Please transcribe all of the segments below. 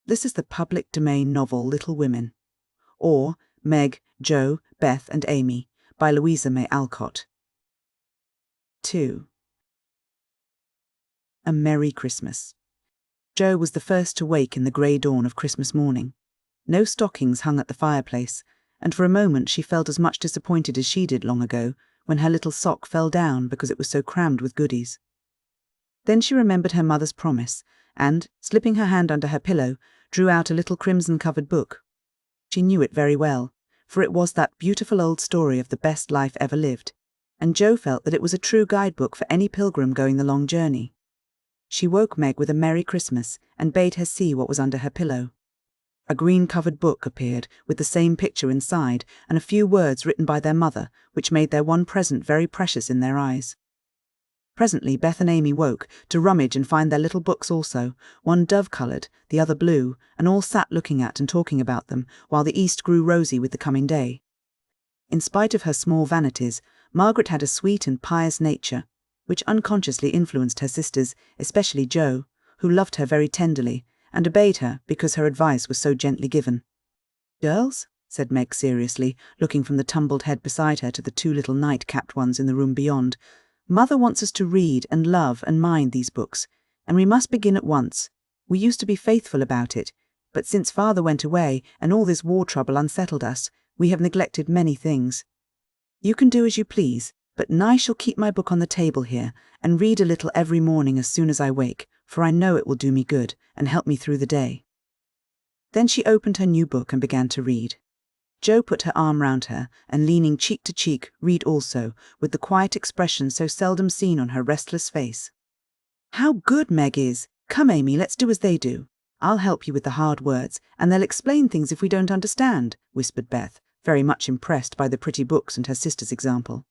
This is the public domain novel Little Women, or Meg, Jo, Beth and Amy, by Louisa May Alcott. 2. A Merry Christmas. Jo was the first to wake in the grey dawn of Christmas morning. No stockings hung at the fireplace, and for a moment she felt as much disappointed as she did long ago when her little sock fell down because it was so crammed with goodies. Then she remembered her mother's promise, and, slipping her hand under her pillow, drew out a little crimson-covered book. She knew it very well, for it was that beautiful old story of the best life ever lived, and Jo felt that it was a true guidebook for any pilgrim going the long journey. She woke Meg with a Merry Christmas and bade her see what was under her pillow. A green-covered book appeared, with the same picture inside, and a few words written by their mother, which made their one present very precious in their eyes. Presently Beth and Amy woke, to rummage and find their little books also, one dove-coloured, the other blue, and all sat looking at and talking about them, while the east grew rosy with the coming day. In spite of her small vanities, Margaret had a sweet and pious nature, which unconsciously influenced her sisters, especially Jo, who loved her very tenderly, and obeyed her because her advice was so gently given. "Girls," said Meg seriously, looking from the tumbled head beside her to the two little night-capped ones in the room beyond, "Mother wants us to read and love and mind these books, and we must begin at once. We used to be faithful about it, but since Father went away and all this war trouble unsettled us, we have neglected many things. You can do as you please, but I shall keep my book on the table here and read a little every morning as soon as I wake, for I know it will do me good and help me through the day." Then she opened her new book and began to read. Jo put her arm round her, and leaning cheek to cheek, read also, with the quiet expression so seldom seen on her restless face. "How good Meg is! Come, Amy, let's do as they do. I'll help you with the hard words, and they'll explain things if we don't understand," whispered Beth, very much impressed by the pretty books and her sister's example.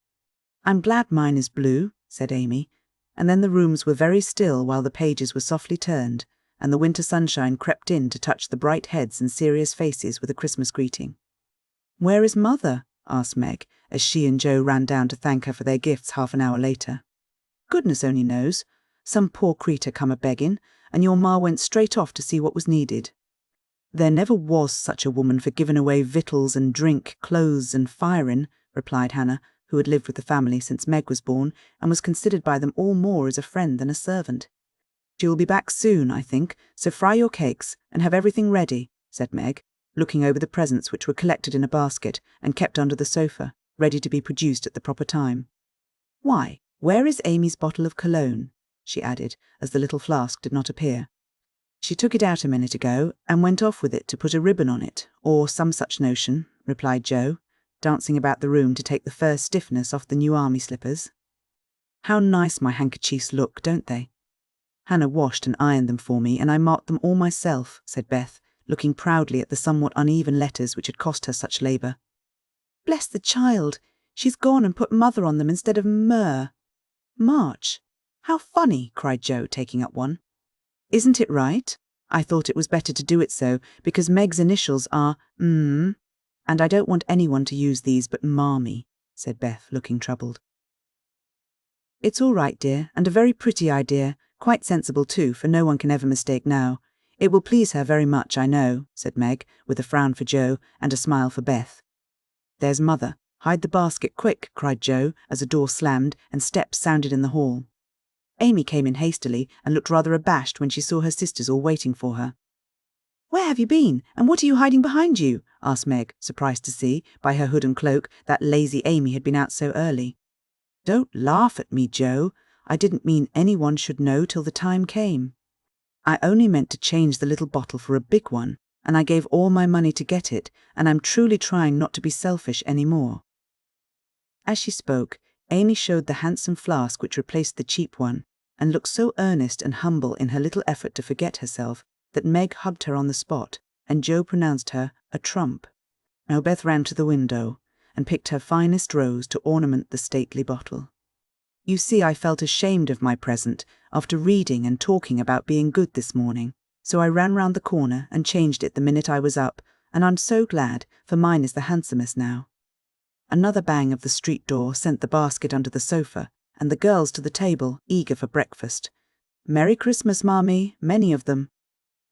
"I'm glad mine is blue," said Amy, and then the rooms were very still while the pages were softly turned, and the winter sunshine crept in to touch the bright heads and serious faces with a Christmas greeting. "Where is Mother?" asked Meg, as she and Jo ran down to thank her for their gifts half an hour later. "Goodness only knows. Some poor creetur come a-begging, and your ma went straight off to see what was needed. There never was such a woman for giving away victuals and drink, clothes and firing," replied Hannah, who had lived with the family since Meg was born, and was considered by them all more as a friend than a servant. "She will be back soon, I think, so fry your cakes, and have everything ready," said Meg, looking over the presents which were collected in a basket and kept under the sofa, ready to be produced at the proper time. "Why, where is Amy's bottle of cologne?" she added, as the little flask did not appear. "She took it out a minute ago, and went off with it to put a ribbon on it, or some such notion," replied Jo, dancing about the room to take the first stiffness off the new army slippers. "How nice my handkerchiefs look, don't they? Hannah washed and ironed them for me, and I marked them all myself," said Beth, looking proudly at the somewhat uneven letters which had cost her such labour. "Bless the child! She's gone and put Mother on them instead of March. How funny!" cried Jo, taking up one. "Isn't it right? I thought it was better to do it so, because Meg's initials are and I don't want anyone to use these but Marmee," said Beth, looking troubled. "It's all right, dear, and a very pretty idea, quite sensible too, for no one can ever mistake now. It will please her very much, I know," said Meg, with a frown for Jo and a smile for Beth. "There's Mother. Hide the basket quick," cried Jo, as a door slammed and steps sounded in the hall. Amy came in hastily and looked rather abashed when she saw her sisters all waiting for her. "Where have you been, and what are you hiding behind you?" asked Meg, surprised to see, by her hood and cloak, that lazy Amy had been out so early. "Don't laugh at me, Jo. I didn't mean anyone should know till the time came. I only meant to change the little bottle for a big one, and I gave all my money to get it, and I'm truly trying not to be selfish any more." As she spoke, Amy showed the handsome flask which replaced the cheap one, and looked so earnest and humble in her little effort to forget herself that Meg hugged her on the spot, and Jo pronounced her a trump. Now Beth ran to the window and picked her finest rose to ornament the stately bottle. "You see, I felt ashamed of my present after reading and talking about being good this morning, so I ran round the corner and changed it the minute I was up, and I'm so glad, for mine is the handsomest now." Another bang of the street door sent the basket under the sofa, and the girls to the table, eager for breakfast. "Merry Christmas, Marmee, many of them."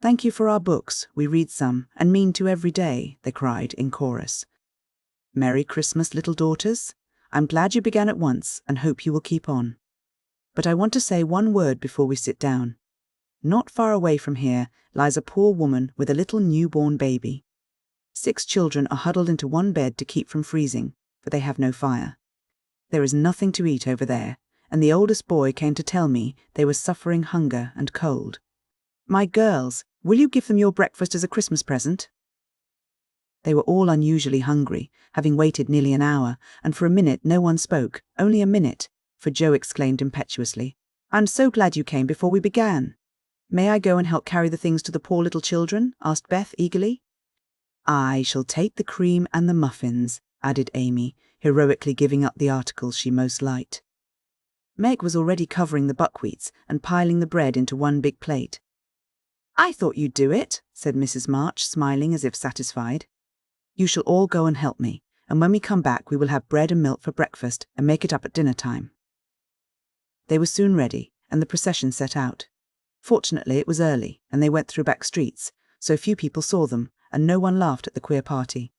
"Thank you for our books, we read some, and mean to every day," they cried in chorus. "Merry Christmas, little daughters. I'm glad you began at once, and hope you will keep on. But I want to say one word before we sit down. Not far away from here lies a poor woman with a little newborn baby. 6 children are huddled into one bed to keep from freezing, for they have no fire. There is nothing to eat over there, and the oldest boy came to tell me they were suffering hunger and cold. My girls, will you give them your breakfast as a Christmas present?" They were all unusually hungry, having waited nearly an hour, and for a minute no one spoke, only a minute, for Joe exclaimed impetuously, "I'm so glad you came before we began." "May I go and help carry the things to the poor little children?" asked Beth eagerly. "I shall take the cream and the muffins," added Amy, heroically giving up the articles she most liked. Meg was already covering the buckwheats and piling the bread into one big plate. "I thought you'd do it," said Mrs. March, smiling as if satisfied. "You shall all go and help me, and when we come back we will have bread and milk for breakfast and make it up at dinner time." They were soon ready, and the procession set out. Fortunately it was early, and they went through back streets, so few people saw them, and no one laughed at the queer party.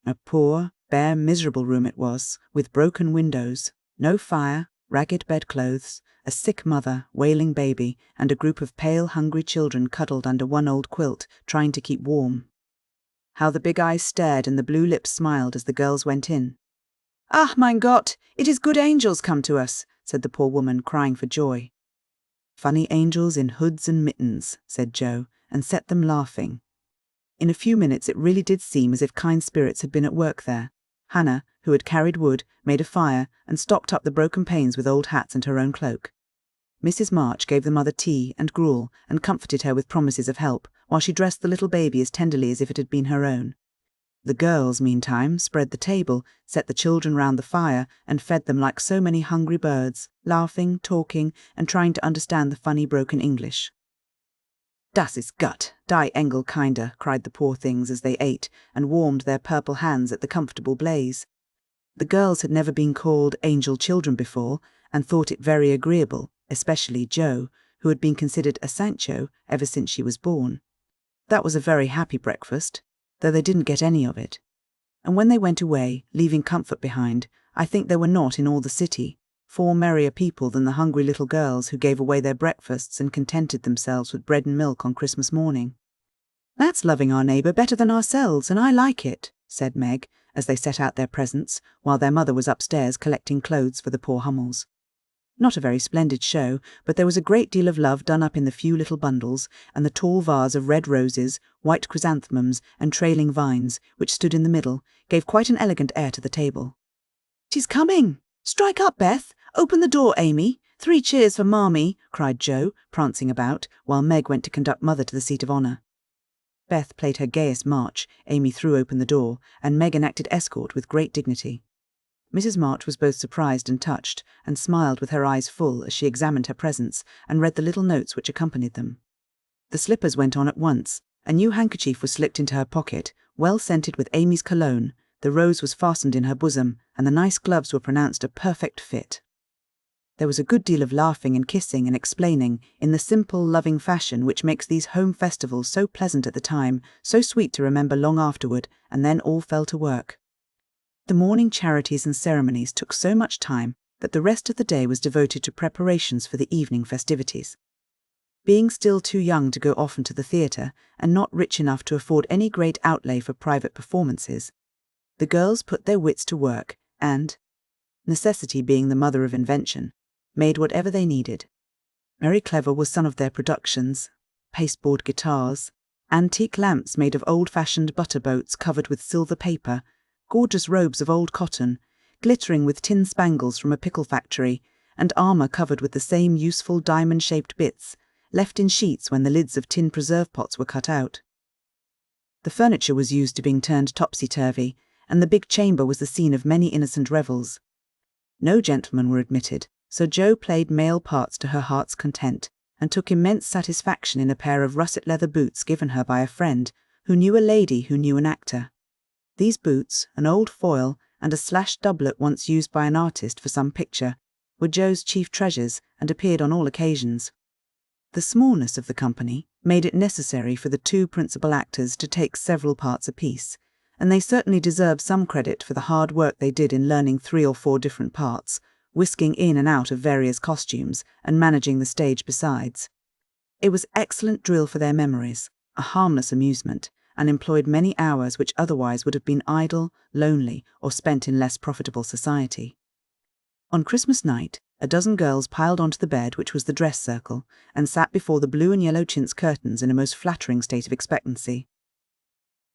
A poor, bare, miserable room it was, with broken windows, no fire, ragged bedclothes, a sick mother, wailing baby, and a group of pale, hungry children cuddled under one old quilt, trying to keep warm. How the big eyes stared and the blue lips smiled as the girls went in. "Ah, mein Gott, it is good angels come to us," said the poor woman, crying for joy. "Funny angels in hoods and mittens," said Joe, and set them laughing. In a few minutes it really did seem as if kind spirits had been at work there. Hannah, who had carried wood, made a fire, and stopped up the broken panes with old hats and her own cloak. Mrs. March gave the mother tea and gruel, and comforted her with promises of help, while she dressed the little baby as tenderly as if it had been her own. The girls, meantime, spread the table, set the children round the fire, and fed them like so many hungry birds, laughing, talking, and trying to understand the funny broken English. "Das ist gut, die Engelkinder," cried the poor things as they ate, and warmed their purple hands at the comfortable blaze. The girls had never been called angel children before, and thought it very agreeable, especially Jo, who had been considered a Sancho ever since she was born. That was a very happy breakfast, though they didn't get any of it. And when they went away, leaving comfort behind, I think there were not in all the city 4 merrier people than the hungry little girls who gave away their breakfasts and contented themselves with bread and milk on Christmas morning. "That's loving our neighbour better than ourselves, and I like it," said Meg, as they set out their presents, while their mother was upstairs collecting clothes for the poor Hummels. Not a very splendid show, but there was a great deal of love done up in the few little bundles, and the tall vase of red roses, white chrysanthemums, and trailing vines, which stood in the middle, gave quite an elegant air to the table. "She's coming! Strike up, Beth! Open the door, Amy! 3 cheers for Marmee!" cried Jo, prancing about, while Meg went to conduct Mother to the seat of honour. Beth played her gayest march, Amy threw open the door, and Meg enacted escort with great dignity. Mrs. March was both surprised and touched, and smiled with her eyes full as she examined her presents and read the little notes which accompanied them. The slippers went on at once, a new handkerchief was slipped into her pocket, well scented with Amy's cologne, the rose was fastened in her bosom, and the nice gloves were pronounced a perfect fit. There was a good deal of laughing and kissing and explaining, in the simple, loving fashion which makes these home festivals so pleasant at the time, so sweet to remember long afterward, and then all fell to work. The morning charities and ceremonies took so much time that the rest of the day was devoted to preparations for the evening festivities. Being still too young to go often to the theatre, and not rich enough to afford any great outlay for private performances, the girls put their wits to work and, necessity being the mother of invention, made whatever they needed. Very clever was some of their productions: pasteboard guitars, antique lamps made of old-fashioned butter boats covered with silver paper, gorgeous robes of old cotton, glittering with tin spangles from a pickle factory, and armour covered with the same useful diamond-shaped bits, left in sheets when the lids of tin preserve pots were cut out. The furniture was used to being turned topsy-turvy, and the big chamber was the scene of many innocent revels. No gentlemen were admitted, so Jo played male parts to her heart's content, and took immense satisfaction in a pair of russet leather boots given her by a friend, who knew a lady who knew an actor. These boots, an old foil, and a slashed doublet once used by an artist for some picture, were Jo's chief treasures, and appeared on all occasions. The smallness of the company made it necessary for the two principal actors to take several parts apiece, and they certainly deserve some credit for the hard work they did in learning 3 or 4 different parts, whisking in and out of various costumes, and managing the stage besides. It was excellent drill for their memories, a harmless amusement, and employed many hours which otherwise would have been idle, lonely, or spent in less profitable society. On Christmas night, a dozen girls piled onto the bed which was the dress circle, and sat before the blue and yellow chintz curtains in a most flattering state of expectancy.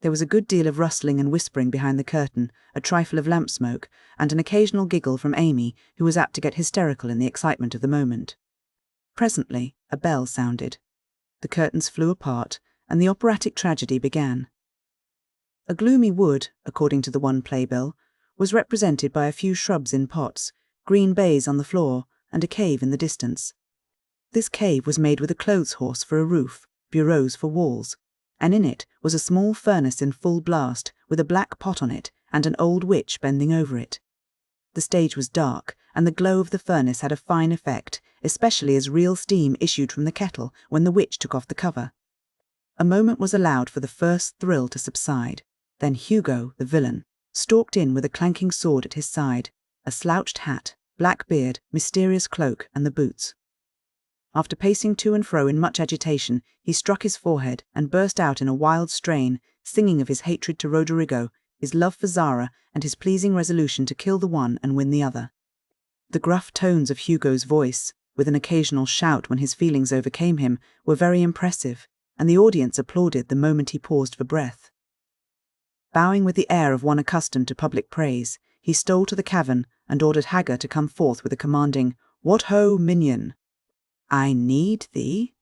There was a good deal of rustling and whispering behind the curtain, a trifle of lamp smoke, and an occasional giggle from Amy, who was apt to get hysterical in the excitement of the moment. Presently, a bell sounded. The curtains flew apart, and the operatic tragedy began. A gloomy wood, according to the one playbill, was represented by a few shrubs in pots, green baize on the floor, and a cave in the distance. This cave was made with a clothes horse for a roof, bureaus for walls, and in it was a small furnace in full blast, with a black pot on it, and an old witch bending over it. The stage was dark, and the glow of the furnace had a fine effect, especially as real steam issued from the kettle when the witch took off the cover. A moment was allowed for the first thrill to subside. Then Hugo, the villain, stalked in with a clanking sword at his side, a slouched hat, black beard, mysterious cloak, and the boots. After pacing to and fro in much agitation, he struck his forehead and burst out in a wild strain, singing of his hatred to Roderigo, his love for Zara, and his pleasing resolution to kill the one and win the other. The gruff tones of Hugo's voice, with an occasional shout when his feelings overcame him, were very impressive, and the audience applauded the moment he paused for breath. Bowing with the air of one accustomed to public praise, he stole to the cavern and ordered Hagar to come forth with a commanding, "What ho, minion! I need thee."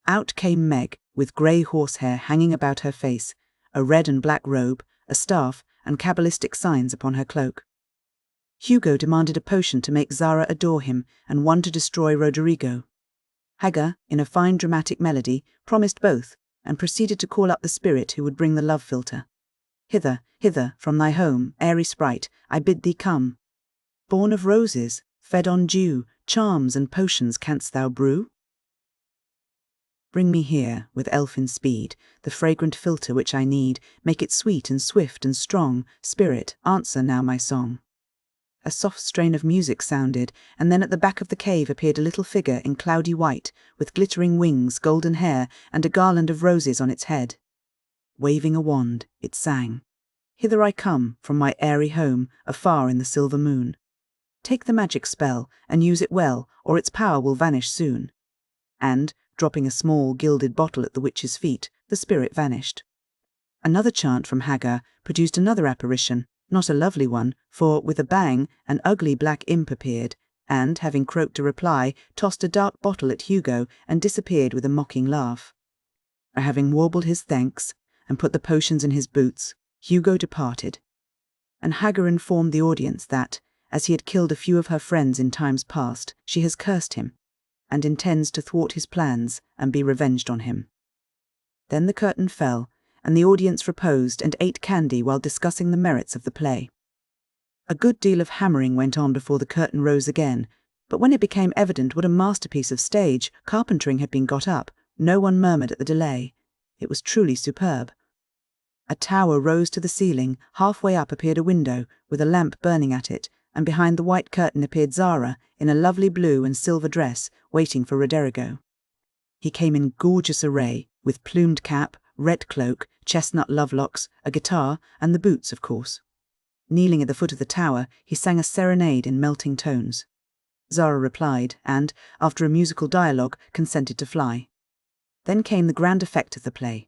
Out came Meg, with grey horsehair hanging about her face, a red and black robe, a staff, and cabalistic signs upon her cloak. Hugo demanded a potion to make Zara adore him, and one to destroy Roderigo. Hagar, in a fine dramatic melody, promised both, and proceeded to call up the spirit who would bring the love philtre. "Hither, hither, from thy home, airy sprite, I bid thee come. Born of roses, fed on dew, charms and potions canst thou brew? Bring me here, with elfin speed, the fragrant philtre which I need, make it sweet and swift and strong, spirit, answer now my song." A soft strain of music sounded, and then at the back of the cave appeared a little figure in cloudy white, with glittering wings, golden hair, and a garland of roses on its head. Waving a wand, it sang, "Hither I come, from my airy home, afar in the silver moon. Take the magic spell, and use it well, or its power will vanish soon." And, dropping a small gilded bottle at the witch's feet, the spirit vanished. Another chant from Hagar produced another apparition, not a lovely one, for, with a bang, an ugly black imp appeared, and, having croaked a reply, tossed a dark bottle at Hugo and disappeared with a mocking laugh. Having warbled his thanks, and put the potions in his boots, Hugo departed, and Hagar informed the audience that, as he had killed a few of her friends in times past, she has cursed him, and intends to thwart his plans and be revenged on him. Then the curtain fell, and the audience reposed and ate candy while discussing the merits of the play. A good deal of hammering went on before the curtain rose again, but when it became evident what a masterpiece of stage carpentering had been got up, no one murmured at the delay. It was truly superb. A tower rose to the ceiling, halfway up appeared a window, with a lamp burning at it, and behind the white curtain appeared Zara, in a lovely blue and silver dress, waiting for Roderigo. He came in gorgeous array, with plumed cap, red cloak, chestnut lovelocks, a guitar, and the boots, of course. Kneeling at the foot of the tower, he sang a serenade in melting tones. Zara replied, and, after a musical dialogue, consented to fly. Then came the grand effect of the play.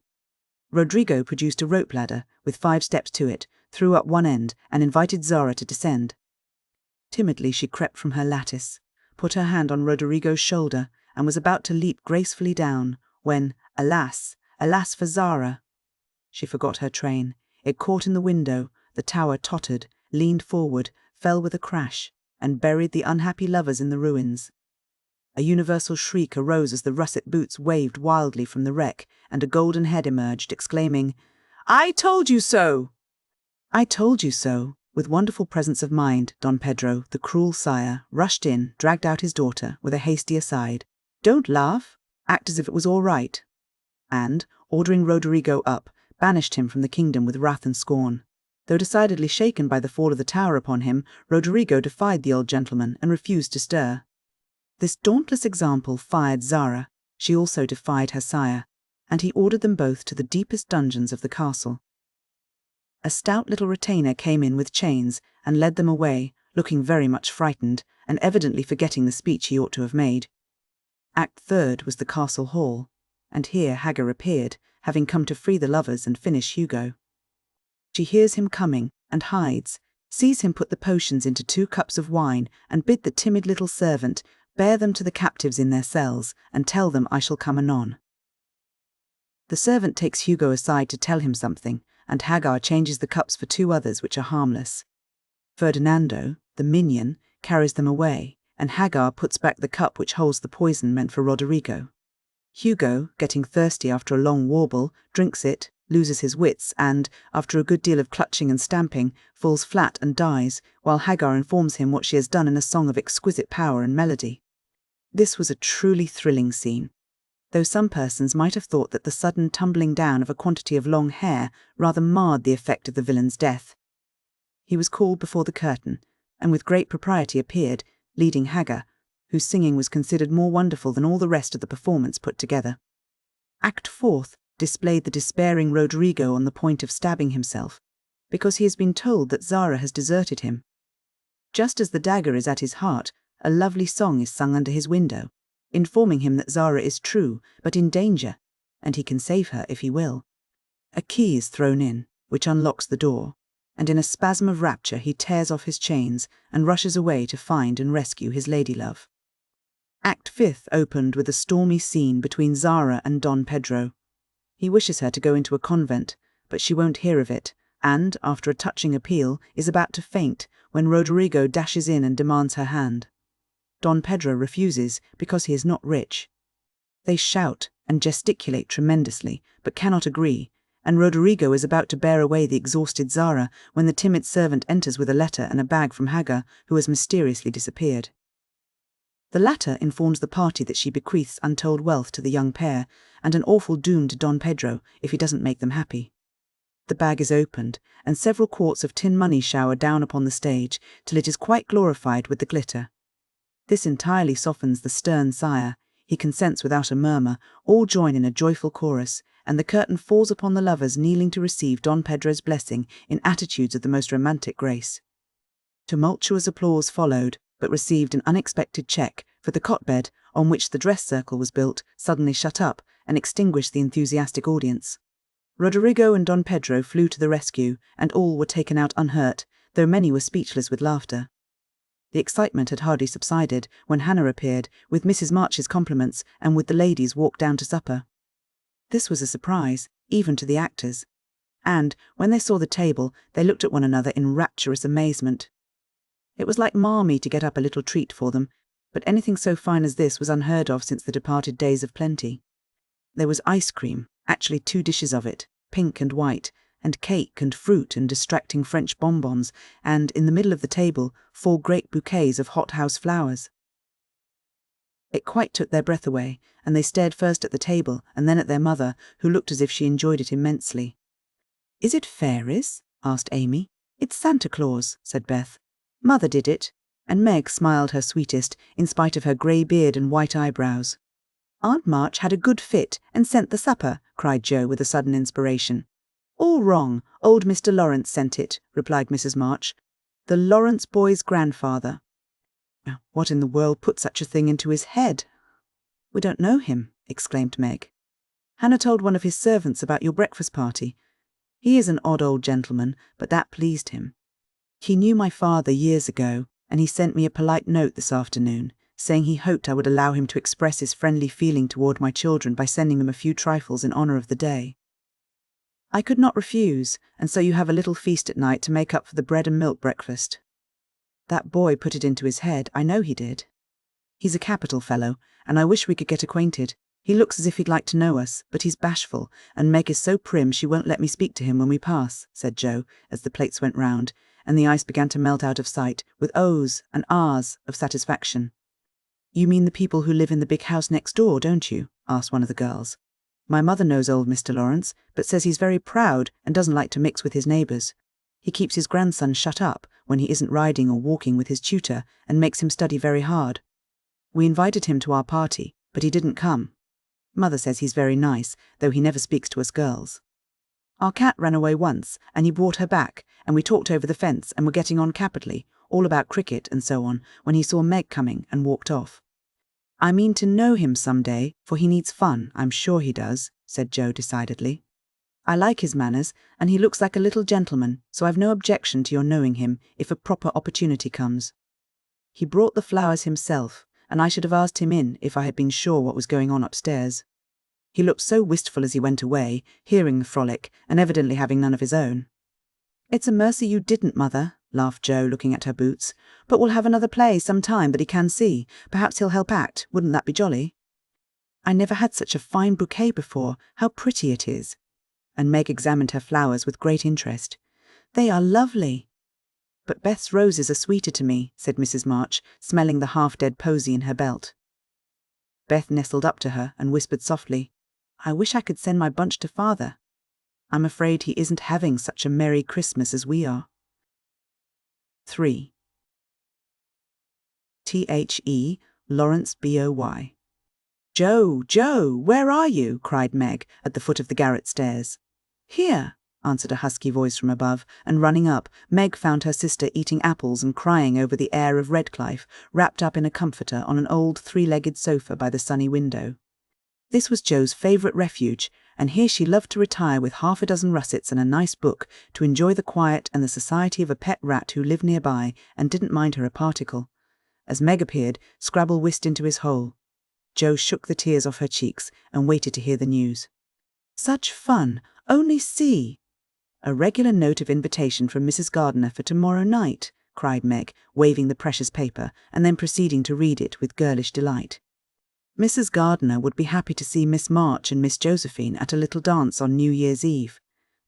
Roderigo produced a rope ladder, with 5 steps to it, threw up one end, and invited Zara to descend. Timidly she crept from her lattice, put her hand on Roderigo's shoulder, and was about to leap gracefully down, when, alas, alas for Zara! She forgot her train. It caught in the window, the tower tottered, leaned forward, fell with a crash, and buried the unhappy lovers in the ruins. A universal shriek arose as the russet boots waved wildly from the wreck, and a golden head emerged, exclaiming, "I told you so!" "I told you so." With wonderful presence of mind, Don Pedro, the cruel sire, rushed in, dragged out his daughter, with a hasty aside. "Don't laugh. act as if it was all right, and, ordering Roderigo up, banished him from the kingdom with wrath and scorn. Though decidedly shaken by the fall of the tower upon him, Roderigo defied the old gentleman and refused to stir. This dauntless example fired Zara. She also defied her sire, and he ordered them both to the deepest dungeons of the castle. A stout little retainer came in with chains and led them away, looking very much frightened, and evidently forgetting the speech he ought to have made. Act Third was the castle hall, and here Hagar appeared, having come to free the lovers and finish Hugo. She hears him coming, and hides, sees him put the potions into 2 cups of wine, and bid the timid little servant bear them to the captives in their cells, and tell them I shall come anon. The servant takes Hugo aside to tell him something, and Hagar changes the cups for 2 others which are harmless. Ferdinando, the minion, carries them away, and Hagar puts back the cup which holds the poison meant for Roderigo. Hugo, getting thirsty after a long warble, drinks it, loses his wits, and, after a good deal of clutching and stamping, falls flat and dies, while Hagar informs him what she has done in a song of exquisite power and melody. This was a truly thrilling scene, though some persons might have thought that the sudden tumbling down of a quantity of long hair rather marred the effect of the villain's death. He was called before the curtain, and with great propriety appeared, leading Hagar, whose singing was considered more wonderful than all the rest of the performance put together. Act Fourth displayed the despairing Roderigo on the point of stabbing himself, because he has been told that Zara has deserted him. Just as the dagger is at his heart, a lovely song is sung under his window, informing him that Zara is true, but in danger, and he can save her if he will. A key is thrown in, which unlocks the door, and in a spasm of rapture he tears off his chains and rushes away to find and rescue his ladylove. Act Fifth opened with a stormy scene between Zara and Don Pedro. He wishes her to go into a convent, but she won't hear of it, and, after a touching appeal, is about to faint when Roderigo dashes in and demands her hand. Don Pedro refuses because he is not rich. They shout and gesticulate tremendously, but cannot agree, and Roderigo is about to bear away the exhausted Zara when the timid servant enters with a letter and a bag from Hagar, who has mysteriously disappeared. The latter informs the party that she bequeaths untold wealth to the young pair, and an awful doom to Don Pedro if he doesn't make them happy. The bag is opened, and several quarts of tin money shower down upon the stage, till it is quite glorified with the glitter. This entirely softens the stern sire. He consents without a murmur, all join in a joyful chorus, and the curtain falls upon the lovers kneeling to receive Don Pedro's blessing in attitudes of the most romantic grace. Tumultuous applause followed, but received an unexpected check, for the cot-bed, on which the dress circle was built, suddenly shut up, and extinguished the enthusiastic audience. Roderigo and Don Pedro flew to the rescue, and all were taken out unhurt, though many were speechless with laughter. The excitement had hardly subsided when Hannah appeared, with Mrs. March's compliments, and with the ladies walked down to supper. This was a surprise, even to the actors, and, when they saw the table, they looked at one another in rapturous amazement. It was like Marmee to get up a little treat for them, but anything so fine as this was unheard of since the departed days of plenty. There was ice cream, actually 2 dishes of it, pink and white, and cake and fruit and distracting French bonbons, and, in the middle of the table, 4 great bouquets of hothouse flowers. It quite took their breath away, and they stared first at the table and then at their mother, who looked as if she enjoyed it immensely. "Is it fairies?" asked Amy. "It's Santa Claus," said Beth. "Mother did it," and Meg smiled her sweetest, in spite of her grey beard and white eyebrows. "Aunt March had a good fit and sent the supper," cried Jo with a sudden inspiration. "All wrong. Old Mr. Lawrence sent it," replied Mrs. March. "The Lawrence boy's grandfather." "What in the world put such a thing into his head?" "We don't know him," exclaimed Meg. "Hannah told one of his servants about your breakfast party. He is an odd old gentleman, but that pleased him. He knew my father years ago, and he sent me a polite note this afternoon, saying he hoped I would allow him to express his friendly feeling toward my children by sending them a few trifles in honour of the day. I could not refuse, and so you have a little feast at night to make up for the bread and milk breakfast. That boy put it into his head, I know he did. He's a capital fellow, and I wish we could get acquainted. He looks as if he'd like to know us, but he's bashful, and Meg is so prim she won't let me speak to him when we pass," said Jo, as the plates went round, and the ice began to melt out of sight, with ohs and ahs of satisfaction. "You mean the people who live in the big house next door, don't you?" asked one of the girls. My mother knows old Mr. Lawrence, but says he's very proud and doesn't like to mix with his neighbours. He keeps his grandson shut up when he isn't riding or walking with his tutor and makes him study very hard. We invited him to our party, but he didn't come. Mother says he's very nice, though he never speaks to us girls. Our cat ran away once, and he brought her back, and we talked over the fence and were getting on capitally, all about cricket and so on, when he saw Meg coming and walked off. I mean to know him some day, for he needs fun, I'm sure he does, said Jo decidedly. I like his manners, and he looks like a little gentleman, so I've no objection to your knowing him if a proper opportunity comes. He brought the flowers himself, and I should have asked him in if I had been sure what was going on upstairs. He looked so wistful as he went away, hearing the frolic, and evidently having none of his own. It's a mercy you didn't, Mother, laughed Jo, looking at her boots. But we'll have another play some time that he can see. Perhaps he'll help act. Wouldn't that be jolly? I never had such a fine bouquet before. How pretty it is. And Meg examined her flowers with great interest. They are lovely. But Beth's roses are sweeter to me, said Mrs. March, smelling the half-dead posy in her belt. Beth nestled up to her and whispered softly, I wish I could send my bunch to Father. I'm afraid he isn't having such a merry Christmas as we are. 3. The Lawrence Boy. Jo, where are you? Cried Meg at the foot of the garret stairs. Here, answered a husky voice from above, and running up, Meg found her sister eating apples and crying over the heir of Redcliffe, wrapped up in a comforter on an old three-legged sofa by the sunny window. This was Jo's favourite refuge, and here she loved to retire with half a dozen russets and a nice book to enjoy the quiet and the society of a pet rat who lived nearby and didn't mind her a particle. As Meg appeared, Scrabble whisked into his hole. Jo shook the tears off her cheeks and waited to hear the news. Such fun! Only see! A regular note of invitation from Mrs. Gardiner for tomorrow night, cried Meg, waving the precious paper, and then proceeding to read it with girlish delight. Mrs. Gardiner would be happy to see Miss March and Miss Josephine at a little dance on New Year's Eve.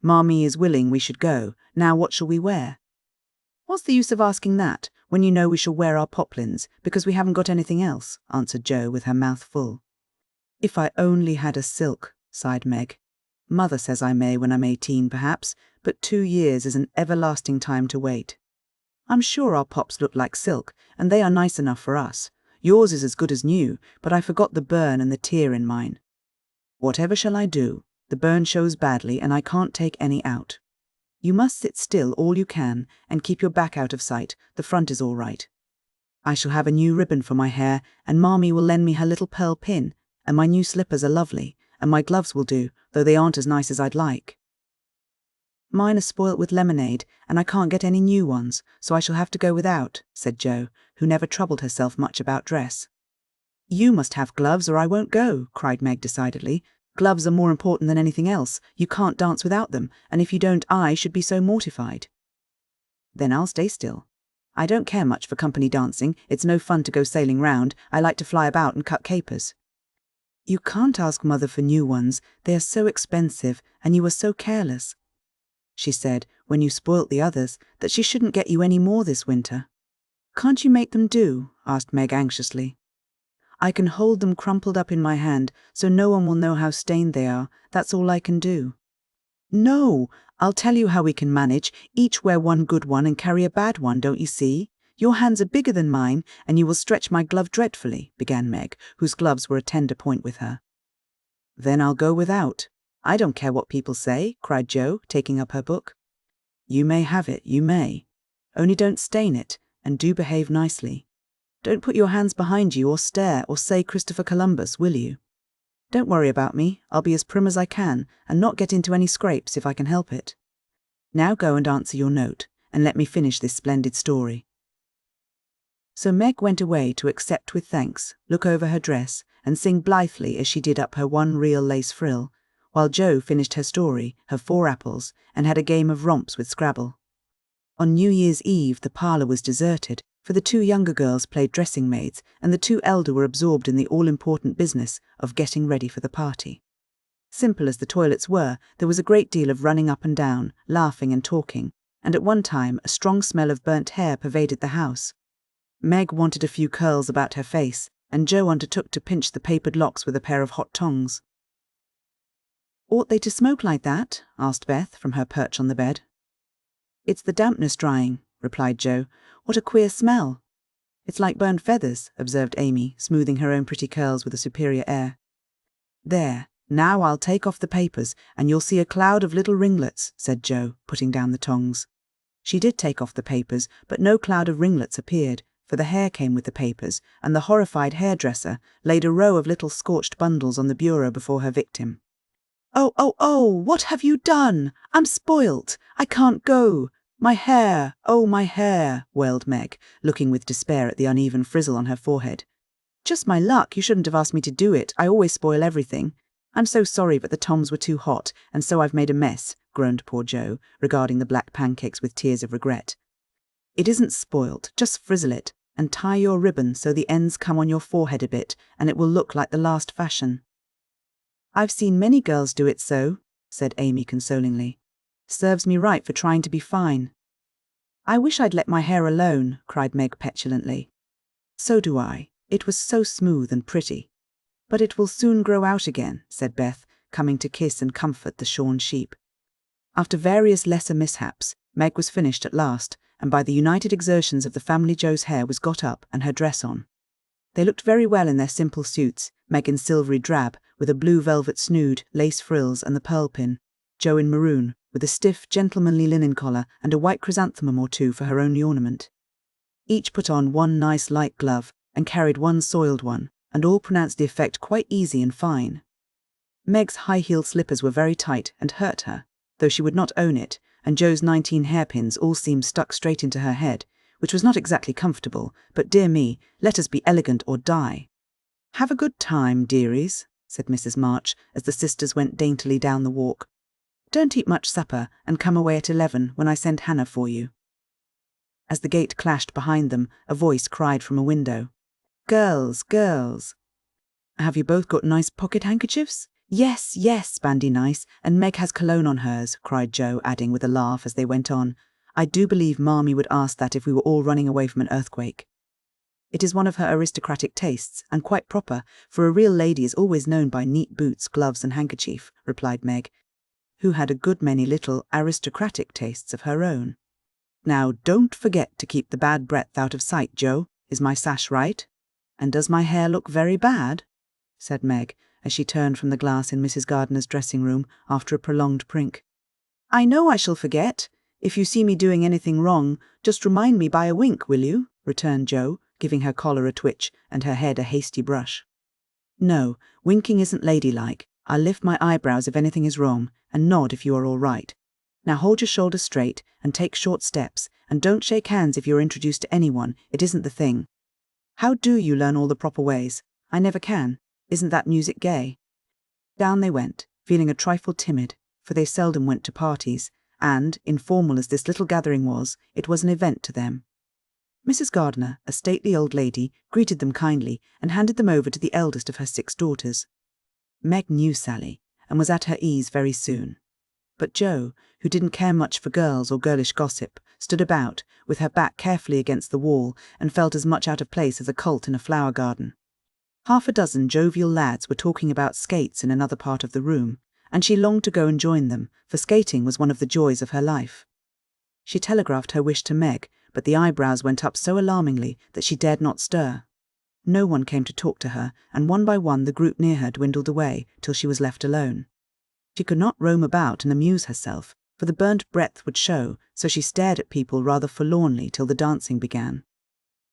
Marmee is willing we should go. Now what shall we wear? What's the use of asking that, when you know we shall wear our poplins, because we haven't got anything else, answered Jo with her mouth full. If I only had a silk, sighed Meg. Mother says I may when I'm 18, perhaps, but 2 years is an everlasting time to wait. I'm sure our pops look like silk, and they are nice enough for us. Yours is as good as new, but I forgot the burn and the tear in mine. Whatever shall I do? The burn shows badly, and I can't take any out. You must sit still all you can, and keep your back out of sight. The front is all right. I shall have a new ribbon for my hair, and Marmee will lend me her little pearl pin, and my new slippers are lovely, and my gloves will do, though they aren't as nice as I'd like. Mine are spoilt with lemonade, and I can't get any new ones, so I shall have to go without, said Jo, who never troubled herself much about dress. You must have gloves or I won't go, cried Meg decidedly. Gloves are more important than anything else. You can't dance without them, and if you don't I should be so mortified. Then I'll stay still. I don't care much for company dancing. It's no fun to go sailing round. I like to fly about and cut capers. You can't ask Mother for new ones. They are so expensive, and you are so careless. She said, when you spoilt the others, that she shouldn't get you any more this winter. Can't you make them do? Asked Meg anxiously. I can hold them crumpled up in my hand, so no one will know how stained they are. That's all I can do. No, I'll tell you how we can manage. Each wear one good one and carry a bad one, don't you see? Your hands are bigger than mine, and you will stretch my glove dreadfully, began Meg, whose gloves were a tender point with her. Then I'll go without. I don't care what people say, cried Jo, taking up her book. You may have it, you may. Only don't stain it, and do behave nicely. Don't put your hands behind you or stare or say Christopher Columbus, will you? Don't worry about me. I'll be as prim as I can, and not get into any scrapes if I can help it. Now go and answer your note, and let me finish this splendid story. So Meg went away to accept with thanks, look over her dress, and sing blithely as she did up her one real lace frill, while Jo finished her story, her 4 apples, and had a game of romps with Scrabble. On New Year's Eve the parlour was deserted, for the 2 younger girls played dressing maids, and the 2 elder were absorbed in the all-important business of getting ready for the party. Simple as the toilets were, there was a great deal of running up and down, laughing and talking, and at one time a strong smell of burnt hair pervaded the house. Meg wanted a few curls about her face, and Joe undertook to pinch the papered locks with a pair of hot tongs. "Ought they to smoke like that?" asked Beth from her perch on the bed. "It's the dampness drying," replied Joe. "What a queer smell." "It's like burned feathers," observed Amy, smoothing her own pretty curls with a superior air. "There, now I'll take off the papers, and you'll see a cloud of little ringlets," said Joe, putting down the tongs. She did take off the papers, but no cloud of ringlets appeared, for the hair came with the papers, and the horrified hairdresser laid a row of little scorched bundles on the bureau before her victim. "Oh, oh, oh, what have you done? I'm spoilt. I can't go. My hair, oh, my hair," wailed Meg, looking with despair at the uneven frizzle on her forehead. "Just my luck. You shouldn't have asked me to do it. I always spoil everything. I'm so sorry, but the toms were too hot, and so I've made a mess," groaned poor Joe, regarding the black pancakes with tears of regret. "It isn't spoilt. Just frizzle it, and tie your ribbon so the ends come on your forehead a bit, and it will look like the last fashion." "I've seen many girls do it so," said Amy consolingly. "Serves me right for trying to be fine." "I wish I'd let my hair alone," cried Meg petulantly. "So do I. It was so smooth and pretty." "But it will soon grow out again," said Beth, coming to kiss and comfort the shorn sheep. After various lesser mishaps, Meg was finished at last, and by the united exertions of the family Joe's hair was got up and her dress on. They looked very well in their simple suits, Meg in silvery drab, with a blue velvet snood, lace frills and the pearl pin, Joe in maroon, with a stiff, gentlemanly linen collar and a white chrysanthemum or two for her only ornament. Each put on one nice light glove and carried one soiled one, and all pronounced the effect quite easy and fine. Meg's high-heeled slippers were very tight and hurt her, though she would not own it, and Joe's 19 hairpins all seemed stuck straight into her head, which was not exactly comfortable, but dear me, let us be elegant or die. "Have a good time, dearies," said Mrs. March, as the sisters went daintily down the walk. "Don't eat much supper, and come away at 11 when I send Hannah for you." As the gate clashed behind them, a voice cried from a window, "Girls, girls." "Have you both got nice pocket handkerchiefs?" "Yes, yes, Bandy Nice, and Meg has cologne on hers," cried Joe, adding with a laugh as they went on, "I do believe Marmee would ask that if we were all running away from an earthquake." "It is one of her aristocratic tastes, and quite proper, for a real lady is always known by neat boots, gloves and handkerchief," replied Meg, who had a good many little aristocratic tastes of her own. "Now don't forget to keep the bad breath out of sight, Joe. Is my sash right? And does my hair look very bad?" said Meg, as she turned from the glass in Mrs. Gardiner's dressing-room after a prolonged prink. "I know I shall forget. If you see me doing anything wrong, just remind me by a wink, will you?" returned Joe, giving her collar a twitch and her head a hasty brush. "No, winking isn't ladylike. I'll lift my eyebrows if anything is wrong, and nod if you are all right. Now hold your shoulders straight, and take short steps, and don't shake hands if you're introduced to anyone. It isn't the thing. How do you learn all the proper ways? I never can. Isn't that music gay?" Down they went, feeling a trifle timid, for they seldom went to parties, and, informal as this little gathering was, it was an event to them. Mrs. Gardiner, a stately old lady, greeted them kindly and handed them over to the eldest of her 6 daughters. Meg knew Sally, and was at her ease very soon. But Joe, who didn't care much for girls or girlish gossip, stood about, with her back carefully against the wall, and felt as much out of place as a colt in a flower garden. Half a dozen jovial lads were talking about skates in another part of the room, and she longed to go and join them, for skating was one of the joys of her life. She telegraphed her wish to Meg, but the eyebrows went up so alarmingly that she dared not stir. No one came to talk to her, and one by one the group near her dwindled away till she was left alone. She could not roam about and amuse herself, for the burnt breath would show, so she stared at people rather forlornly till the dancing began.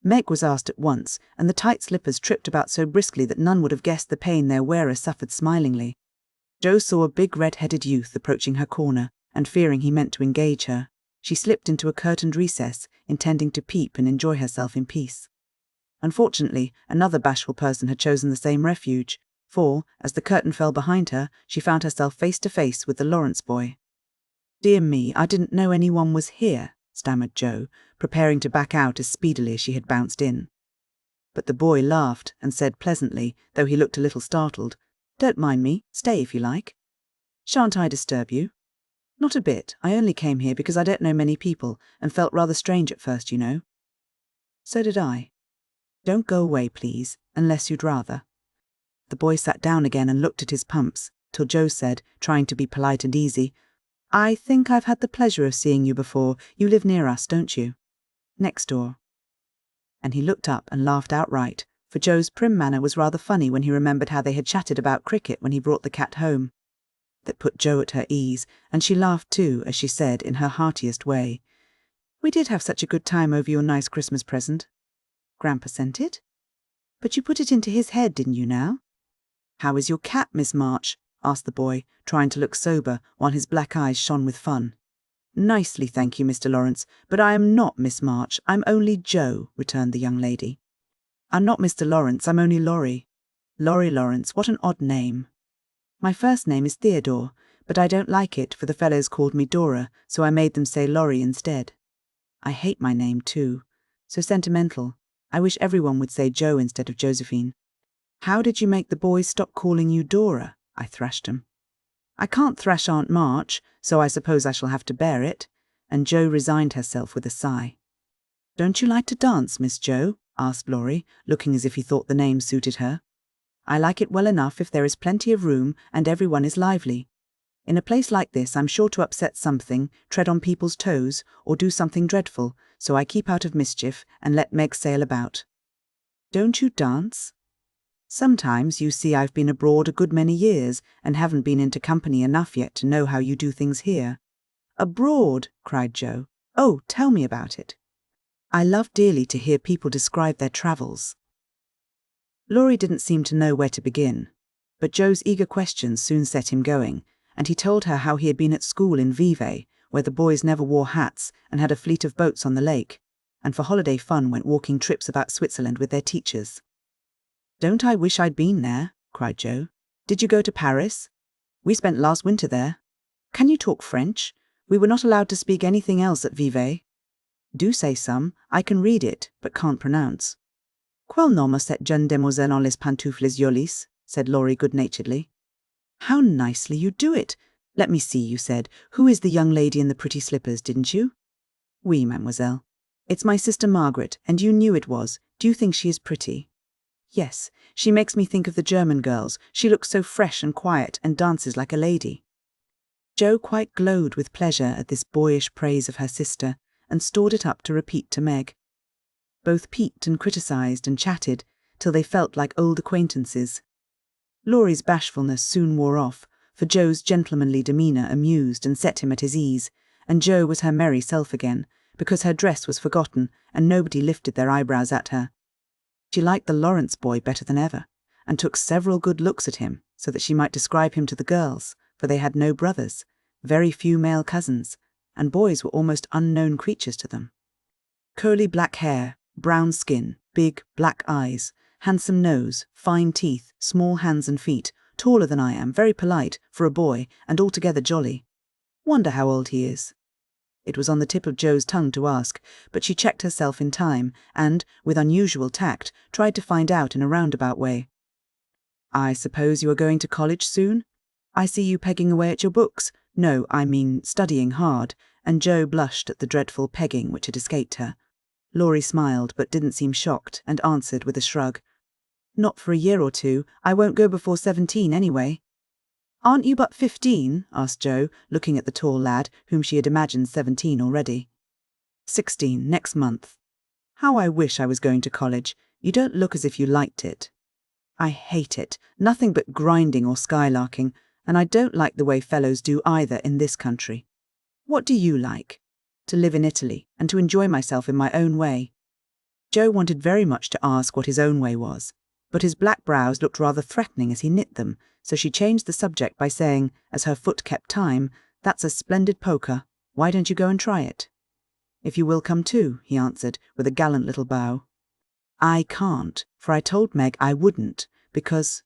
Meg was asked at once, and the tight slippers tripped about so briskly that none would have guessed the pain their wearer suffered smilingly. Joe saw a big red-headed youth approaching her corner, and fearing he meant to engage her, she slipped into a curtained recess, intending to peep and enjoy herself in peace. Unfortunately, another bashful person had chosen the same refuge, for, as the curtain fell behind her, she found herself face to face with the Lawrence boy. "Dear me, I didn't know anyone was here," stammered Joe, preparing to back out as speedily as she had bounced in. But the boy laughed and said pleasantly, though he looked a little startled, "Don't mind me, stay if you like." "Shan't I disturb you?" "Not a bit. I only came here because I don't know many people, and felt rather strange at first, you know." "So did I." Don't go away, please, unless you'd rather. The boy sat down again and looked at his pumps, till Joe said, trying to be polite and easy, I think I've had the pleasure of seeing you before. You live near us, don't you? Next door. And he looked up and laughed outright, for Joe's prim manner was rather funny when he remembered how they had chatted about cricket when he brought the cat home. That put Jo at her ease, and she laughed too, as she said in her heartiest way, We did have such a good time over your nice Christmas present. Grandpa sent it? But you put it into his head, didn't you now? How is your cat, Miss March? Asked the boy, trying to look sober, while his black eyes shone with fun. Nicely, thank you, Mr. Lawrence, but I am not Miss March, I'm only Jo, returned the young lady. I'm not Mr. Lawrence, I'm only Laurie. Laurie Lawrence, what an odd name. My first name is Theodore, but I don't like it, for the fellows called me Dora, so I made them say Laurie instead. I hate my name, too. So sentimental. I wish everyone would say Jo instead of Josephine. How did you make the boys stop calling you Dora? I thrashed him. I can't thrash Aunt March, so I suppose I shall have to bear it, and Jo resigned herself with a sigh. Don't you like to dance, Miss Jo? Asked Laurie, looking as if he thought the name suited her. I like it well enough if there is plenty of room and everyone is lively. In a place like this I'm sure to upset something, tread on people's toes, or do something dreadful, so I keep out of mischief and let Meg sail about. Don't you dance? Sometimes, you see, I've been abroad a good many years and haven't been into company enough yet to know how you do things here. Abroad, cried Jo. Oh, tell me about it. I love dearly to hear people describe their travels. Laurie didn't seem to know where to begin, but Jo's eager questions soon set him going, and he told her how he had been at school in Vevey, where the boys never wore hats and had a fleet of boats on the lake, and for holiday fun went walking trips about Switzerland with their teachers. Don't I wish I'd been there, cried Jo. Did you go to Paris? We spent last winter there. Can you talk French? We were not allowed to speak anything else at Vevey. Do say some. I can read it, but can't pronounce. Quel nom cette jeune demoiselle en les pantoufles jolies? Said Laurie good-naturedly. How nicely you do it. Let me see, you said. Who is the young lady in the pretty slippers, didn't you? Oui, mademoiselle. It's my sister Margaret, and you knew it was. Do you think she is pretty? Yes, she makes me think of the German girls. She looks so fresh and quiet and dances like a lady. Jo quite glowed with pleasure at this boyish praise of her sister, and stored it up to repeat to Meg. Both peeped and criticised and chatted, till they felt like old acquaintances. Laurie's bashfulness soon wore off, for Jo's gentlemanly demeanour amused and set him at his ease, and Jo was her merry self again, because her dress was forgotten and nobody lifted their eyebrows at her. She liked the Lawrence boy better than ever, and took several good looks at him, so that she might describe him to the girls, for they had no brothers, very few male cousins, and boys were almost unknown creatures to them. Curly black hair, brown skin, big black eyes, handsome nose, fine teeth, small hands and feet, taller than I am, very polite, for a boy, and altogether jolly. Wonder how old he is. It was on the tip of Jo's tongue to ask, but she checked herself in time, and, with unusual tact, tried to find out in a roundabout way. I suppose you are going to college soon? I see you pegging away at your books. No, I mean studying hard, and Jo blushed at the dreadful pegging which had escaped her. Laurie smiled, but didn't seem shocked, and answered with a shrug. Not for a year or two. I won't go before 17 anyway. Aren't you but 15? Asked Jo, looking at the tall lad, whom she had imagined 17 already. 16, next month. How I wish I was going to college. You don't look as if you liked it. I hate it. Nothing but grinding or skylarking, and I don't like the way fellows do either in this country. What do you like? To live in Italy, and to enjoy myself in my own way. Jo wanted very much to ask what his own way was, but his black brows looked rather threatening as he knit them, so she changed the subject by saying, as her foot kept time, That's a splendid polka. Why don't you go and try it? If you will come too, he answered, with a gallant little bow. I can't, for I told Meg I wouldn't, because—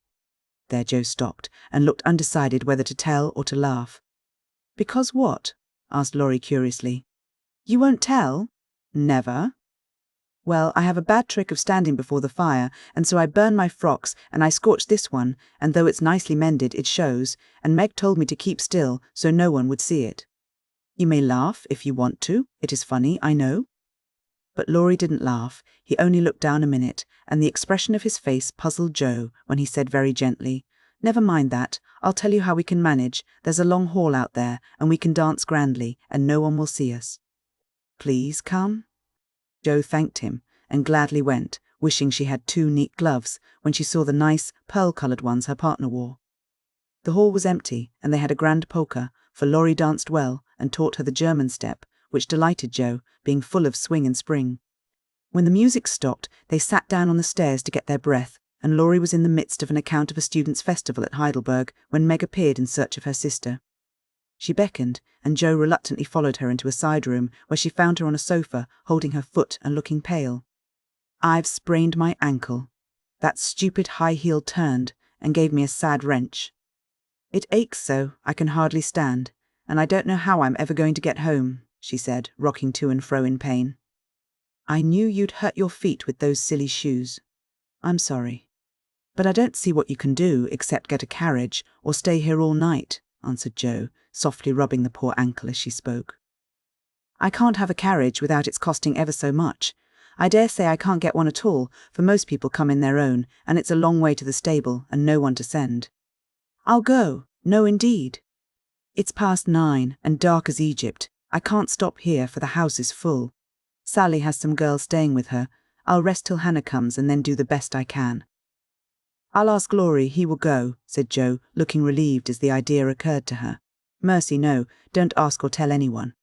There Jo stopped, and looked undecided whether to tell or to laugh. Because what? Asked Laurie curiously. You won't tell? Never? Well, I have a bad trick of standing before the fire, and so I burn my frocks, and I scorched this one, and though it's nicely mended, it shows, and Meg told me to keep still, so no one would see it. You may laugh, if you want to. It is funny, I know. But Laurie didn't laugh. He only looked down a minute, and the expression of his face puzzled Joe when he said very gently, "Never mind that. I'll tell you how we can manage. There's a long hall out there, and we can dance grandly, and no one will see us." "Please come?" Joe thanked him, and gladly went, wishing she had 2 neat gloves when she saw the nice, pearl-coloured ones her partner wore. The hall was empty, and they had a grand polka, for Laurie danced well and taught her the German step, which delighted Joe, being full of swing and spring. When the music stopped, they sat down on the stairs to get their breath, and Laurie was in the midst of an account of a students' festival at Heidelberg when Meg appeared in search of her sister. She beckoned, and Joe reluctantly followed her into a side room where she found her on a sofa, holding her foot and looking pale. "I've sprained my ankle. That stupid high heel turned and gave me a sad wrench. It aches so I can hardly stand, and I don't know how I'm ever going to get home," she said, rocking to and fro in pain. "I knew you'd hurt your feet with those silly shoes. I'm sorry. But I don't see what you can do except get a carriage or stay here all night," answered Joe, softly rubbing the poor ankle as she spoke. "I can't have a carriage without its costing ever so much. I dare say I can't get one at all, for most people come in their own, and it's a long way to the stable and no one to send." "I'll go. No, indeed. It's past 9 and dark as Egypt. I can't stop here, for the house is full. Sally has some girls staying with her. I'll rest till Hannah comes and then do the best I can." "I'll ask Laurie, he will go," said Joe, looking relieved as the idea occurred to her. "Mercy, no, don't ask or tell anyone.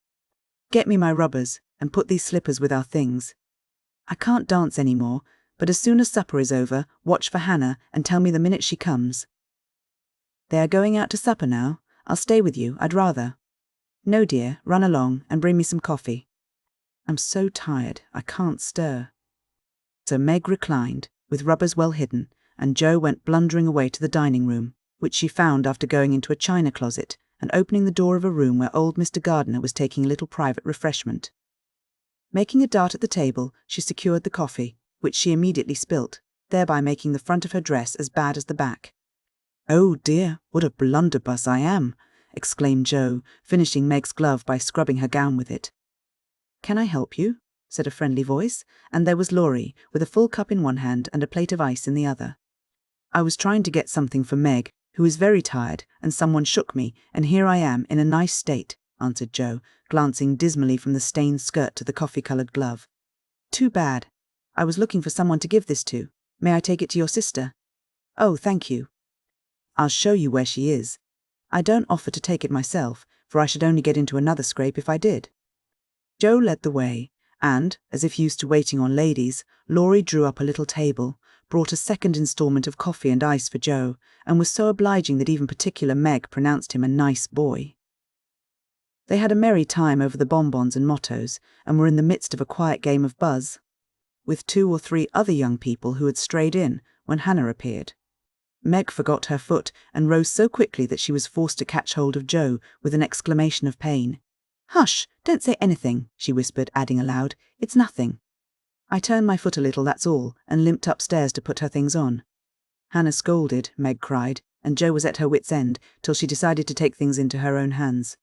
Get me my rubbers, and put these slippers with our things. I can't dance any more, but as soon as supper is over, watch for Hannah and tell me the minute she comes." "They are going out to supper now. I'll stay with you, I'd rather." "No, dear, run along and bring me some coffee. I'm so tired, I can't stir." So Meg reclined, with rubbers well hidden, and Joe went blundering away to the dining room, which she found after going into a china closet and opening the door of a room where old Mr. Gardiner was taking a little private refreshment. Making a dart at the table, she secured the coffee, which she immediately spilt, thereby making the front of her dress as bad as the back. "Oh dear, what a blunderbuss I am!" exclaimed Joe, finishing Meg's glove by scrubbing her gown with it. "Can I help you?" said a friendly voice, and there was Laurie, with a full cup in one hand and a plate of ice in the other. "I was trying to get something for Meg, who is very tired, and someone shook me, and here I am in a nice state," answered Joe, glancing dismally from the stained skirt to the coffee-coloured glove. "Too bad. I was looking for someone to give this to. May I take it to your sister?" "Oh, thank you. I'll show you where she is. I don't offer to take it myself, for I should only get into another scrape if I did." Joe led the way, and, as if used to waiting on ladies, Laurie drew up a little table, brought a second instalment of coffee and ice for Joe, and was so obliging that even particular Meg pronounced him a nice boy. They had a merry time over the bonbons and mottos, and were in the midst of a quiet game of buzz, with 2 or 3 other young people who had strayed in, when Hannah appeared. Meg forgot her foot and rose so quickly that she was forced to catch hold of Joe with an exclamation of pain. "Hush, don't say anything," she whispered, adding aloud, "It's nothing." "I turned my foot a little, that's all, and limped upstairs to put her things on." Hannah scolded, Meg cried, and Joe was at her wit's end till she decided to take things into her own hands.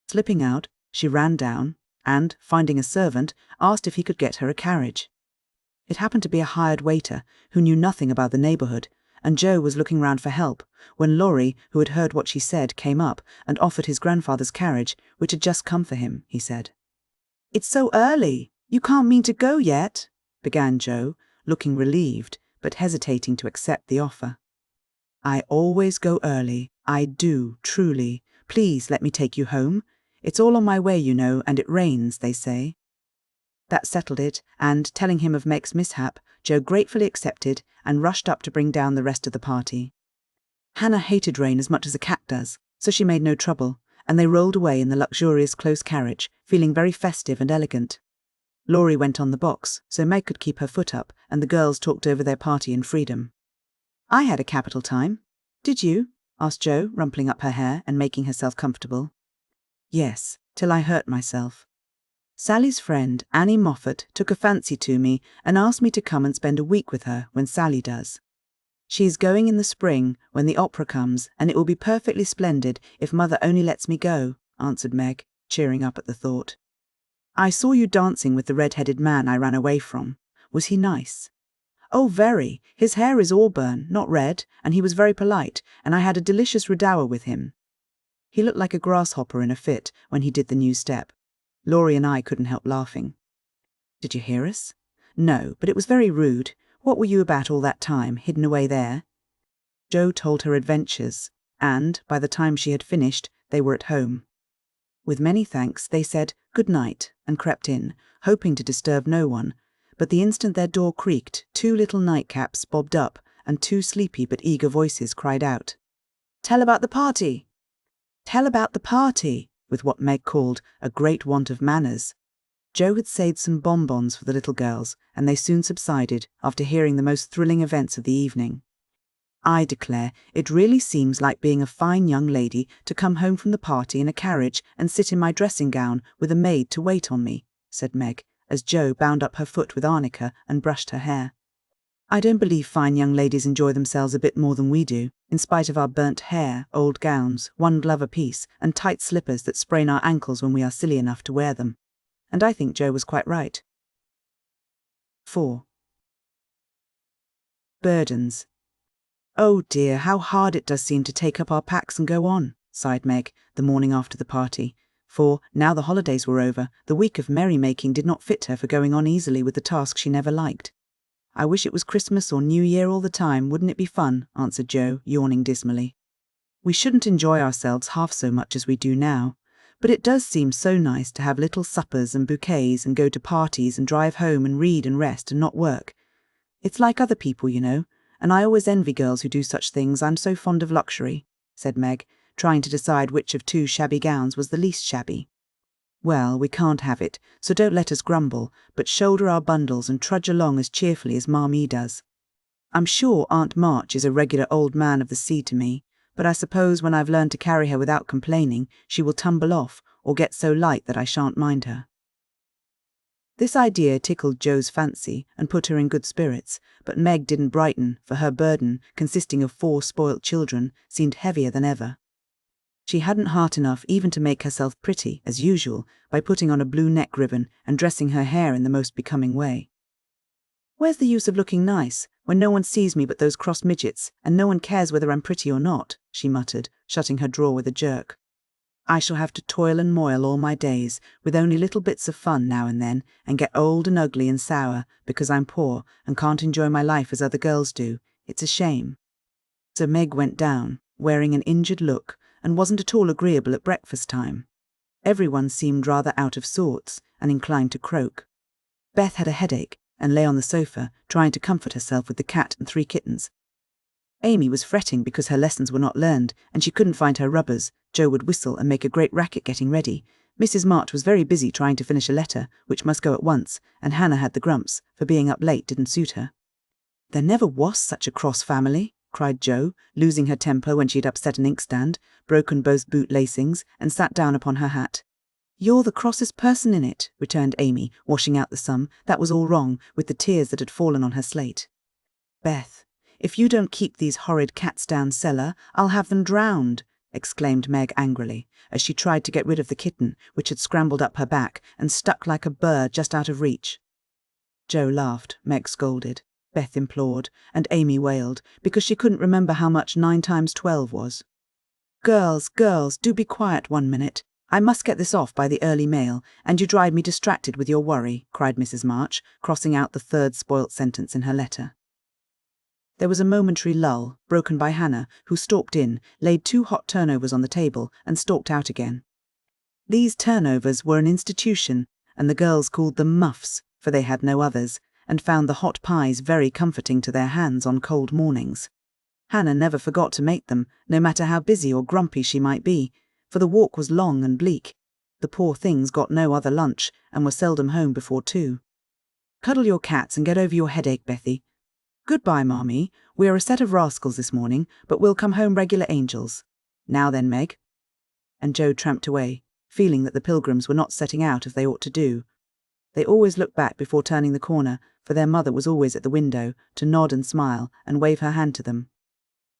Slipping out, she ran down, and, finding a servant, asked if he could get her a carriage. It happened to be a hired waiter, who knew nothing about the neighbourhood, and Joe was looking round for help, when Laurie, who had heard what she said, came up and offered his grandfather's carriage, which had just come for him, he said. "It's so early. You can't mean to go yet," began Joe, looking relieved, but hesitating to accept the offer. "I always go early. I do, truly. Please let me take you home. It's all on my way, you know, and it rains, they say." That settled it, and, telling him of Meg's mishap, Joe gratefully accepted and rushed up to bring down the rest of the party. Hannah hated rain as much as a cat does, so she made no trouble, and they rolled away in the luxurious close carriage, feeling very festive and elegant. Laurie went on the box, so Meg could keep her foot up, and the girls talked over their party in freedom. "I had a capital time. Did you?" asked Joe, rumpling up her hair and making herself comfortable. "Yes, till I hurt myself. Sally's friend, Annie Moffat, took a fancy to me and asked me to come and spend a week with her when Sally does. She is going in the spring, when the opera comes, and it will be perfectly splendid if Mother only lets me go," answered Meg, cheering up at the thought. I saw you dancing with the red-headed man I ran away from. Was he nice? Oh, very. His hair is auburn, not red, and he was very polite, and I had a delicious redower with him. He looked like a grasshopper in a fit when he did the new step. Laurie and I couldn't help laughing. Did you hear us? No, but it was very rude. What were you about all that time, hidden away there? Jo told her adventures, and, by the time she had finished, they were at home. With many thanks, they said good night and crept in, hoping to disturb no one, but the instant their door creaked, 2 little nightcaps bobbed up, and 2 sleepy but eager voices cried out, "Tell about the party!" Tell about the party, with what Meg called a great want of manners. Jo had saved some bonbons for the little girls, and they soon subsided after hearing the most thrilling events of the evening. I declare, it really seems like being a fine young lady to come home from the party in a carriage and sit in my dressing gown with a maid to wait on me, said Meg, as Jo bound up her foot with arnica and brushed her hair. I don't believe fine young ladies enjoy themselves a bit more than we do, in spite of our burnt hair, old gowns, 1 glove apiece, and tight slippers that sprain our ankles when we are silly enough to wear them. And I think Jo was quite right. 4. Burdens. Oh dear, how hard it does seem to take up our packs and go on, sighed Meg, the morning after the party. For, now the holidays were over, the week of merrymaking did not fit her for going on easily with the task she never liked. I wish it was Christmas or New Year all the time, wouldn't it be fun? Answered Jo, yawning dismally. We shouldn't enjoy ourselves half so much as we do now, but it does seem so nice to have little suppers and bouquets and go to parties and drive home and read and rest and not work. It's like other people, you know, and I always envy girls who do such things. I'm so fond of luxury, said Meg, trying to decide which of 2 shabby gowns was the least shabby. Well, we can't have it, so don't let us grumble, but shoulder our bundles and trudge along as cheerfully as Marmee does. I'm sure Aunt March is a regular old man of the sea to me, but I suppose when I've learned to carry her without complaining, she will tumble off or get so light that I shan't mind her. This idea tickled Jo's fancy and put her in good spirits, but Meg didn't brighten, for her burden, consisting of 4 spoilt children, seemed heavier than ever. She hadn't heart enough even to make herself pretty, as usual, by putting on a blue neck ribbon and dressing her hair in the most becoming way. Where's the use of looking nice, when no one sees me but those cross midgets, and no one cares whether I'm pretty or not, she muttered, shutting her drawer with a jerk. I shall have to toil and moil all my days, with only little bits of fun now and then, and get old and ugly and sour, because I'm poor and can't enjoy my life as other girls do. It's a shame. So Meg went down, wearing an injured look, and wasn't at all agreeable at breakfast time. Everyone seemed rather out of sorts, and inclined to croak. Beth had a headache, and lay on the sofa, trying to comfort herself with the cat and 3 kittens. Amy was fretting because her lessons were not learned, and she couldn't find her rubbers. Jo would whistle and make a great racket getting ready. Mrs. March was very busy trying to finish a letter, which must go at once, and Hannah had the grumps, for being up late didn't suit her. There never was such a cross family, cried Jo, losing her temper when she had upset an inkstand, broken both boot lacings, and sat down upon her hat. You're the crossest person in it, returned Amy, washing out the sum. That was all wrong, with the tears that had fallen on her slate. Beth, if you don't keep these horrid cats down cellar, I'll have them drowned, exclaimed Meg angrily, as she tried to get rid of the kitten, which had scrambled up her back and stuck like a burr just out of reach. Jo laughed, Meg scolded, Beth implored, and Amy wailed, because she couldn't remember how much 9 times 12 was. Girls, do be quiet 1 minute. I must get this off by the early mail, and you drive me distracted with your worry, cried Mrs. March, crossing out the 3rd spoilt sentence in her letter. There was a momentary lull, broken by Hannah, who stalked in, laid 2 hot turnovers on the table, and stalked out again. These turnovers were an institution, and the girls called them muffs, for they had no others, and found the hot pies very comforting to their hands on cold mornings. Hannah never forgot to make them, no matter how busy or grumpy she might be, for the walk was long and bleak. The poor things got no other lunch, and were seldom home before 2. Cuddle your cats and get over your headache, Bethy. Goodbye, Marmee. We are a set of rascals this morning, but we'll come home regular angels. Now then, Meg. And Jo tramped away, feeling that the pilgrims were not setting out as they ought to do. They always looked back before turning the corner, for their mother was always at the window, to nod and smile and wave her hand to them.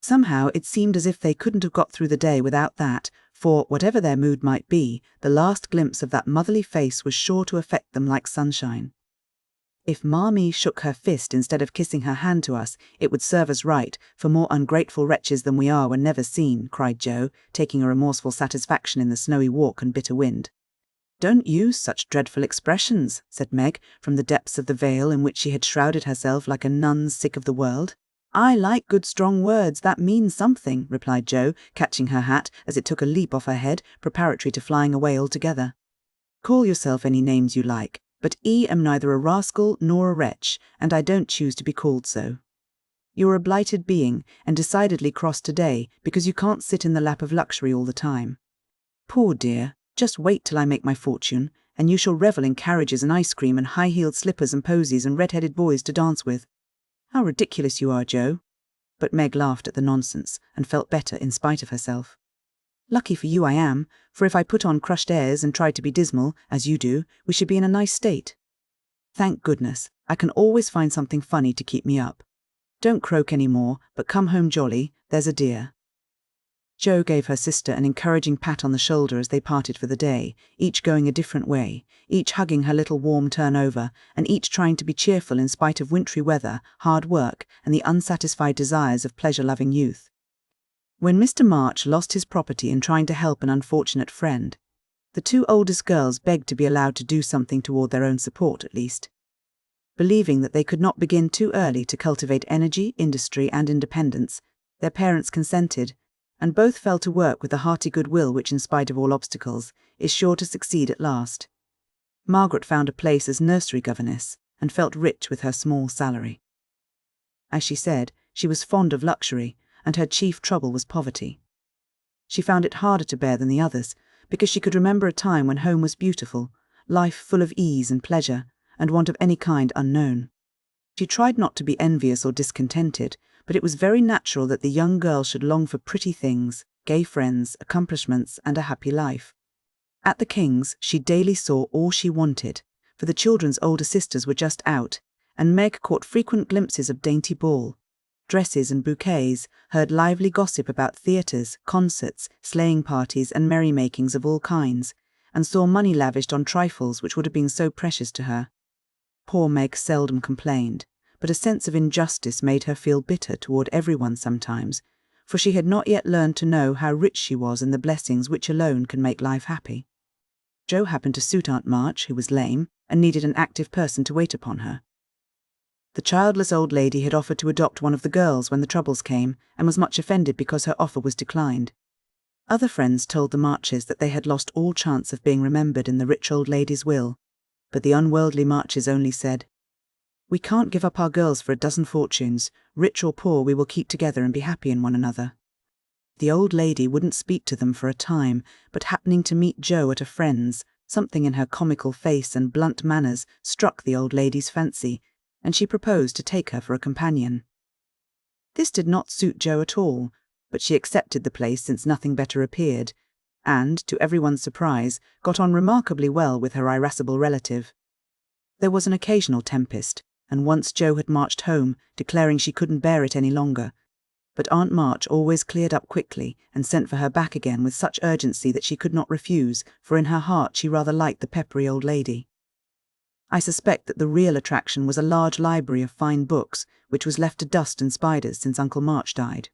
Somehow it seemed as if they couldn't have got through the day without that, for, whatever their mood might be, the last glimpse of that motherly face was sure to affect them like sunshine. If Marmee shook her fist instead of kissing her hand to us, it would serve us right, for more ungrateful wretches than we are were never seen, cried Jo, taking a remorseful satisfaction in the snowy walk and bitter wind. Don't use such dreadful expressions, said Meg, from the depths of the veil in which she had shrouded herself like a nun sick of the world. I like good strong words that mean something, replied Jo, catching her hat as it took a leap off her head, preparatory to flying away altogether. Call yourself any names you like, but am neither a rascal nor a wretch, and I don't choose to be called so. You're a blighted being, and decidedly cross today, because you can't sit in the lap of luxury all the time. Poor dear, just wait till I make my fortune, and you shall revel in carriages and ice cream and high-heeled slippers and posies and red-headed boys to dance with. How ridiculous you are, Jo. But Meg laughed at the nonsense, and felt better in spite of herself. Lucky for you I am, for if I put on crushed airs and tried to be dismal, as you do, we should be in a nice state. Thank goodness, I can always find something funny to keep me up. Don't croak any more, but come home jolly, there's a dear. Jo gave her sister an encouraging pat on the shoulder as they parted for the day, each going a different way, each hugging her little warm turnover, and each trying to be cheerful in spite of wintry weather, hard work, and the unsatisfied desires of pleasure-loving youth. When Mr. March lost his property in trying to help an unfortunate friend, the two oldest girls begged to be allowed to do something toward their own support at least. Believing that they could not begin too early to cultivate energy, industry, and independence, their parents consented, and both fell to work with a hearty goodwill which, in spite of all obstacles, is sure to succeed at last. Margaret found a place as nursery governess, and felt rich with her small salary. As she said, she was fond of luxury, and her chief trouble was poverty. She found it harder to bear than the others, because she could remember a time when home was beautiful, life full of ease and pleasure, and want of any kind unknown. She tried not to be envious or discontented, but it was very natural that the young girl should long for pretty things, gay friends, accomplishments, and a happy life. At the King's she daily saw all she wanted, for the children's older sisters were just out, and Meg caught frequent glimpses of dainty ball dresses and bouquets, heard lively gossip about theatres, concerts, sleighing parties, and merrymakings of all kinds, and saw money lavished on trifles which would have been so precious to her. Poor Meg seldom complained, but a sense of injustice made her feel bitter toward everyone sometimes, for she had not yet learned to know how rich she was in the blessings which alone can make life happy. Jo happened to suit Aunt March, who was lame, and needed an active person to wait upon her. The childless old lady had offered to adopt one of the girls when the troubles came, and was much offended because her offer was declined. Other friends told the Marches that they had lost all chance of being remembered in the rich old lady's will, but the unworldly Marches only said, "We can't give up our girls for a dozen fortunes. Rich or poor, we will keep together and be happy in one another." The old lady wouldn't speak to them for a time, but happening to meet Jo at a friend's, something in her comical face and blunt manners struck the old lady's fancy, and she proposed to take her for a companion. This did not suit Jo at all, but she accepted the place since nothing better appeared, and, to everyone's surprise, got on remarkably well with her irascible relative. There was an occasional tempest, and once Jo had marched home, declaring she couldn't bear it any longer, but Aunt March always cleared up quickly and sent for her back again with such urgency that she could not refuse, for in her heart she rather liked the peppery old lady. I suspect that the real attraction was a large library of fine books, which was left to dust and spiders since Uncle March died.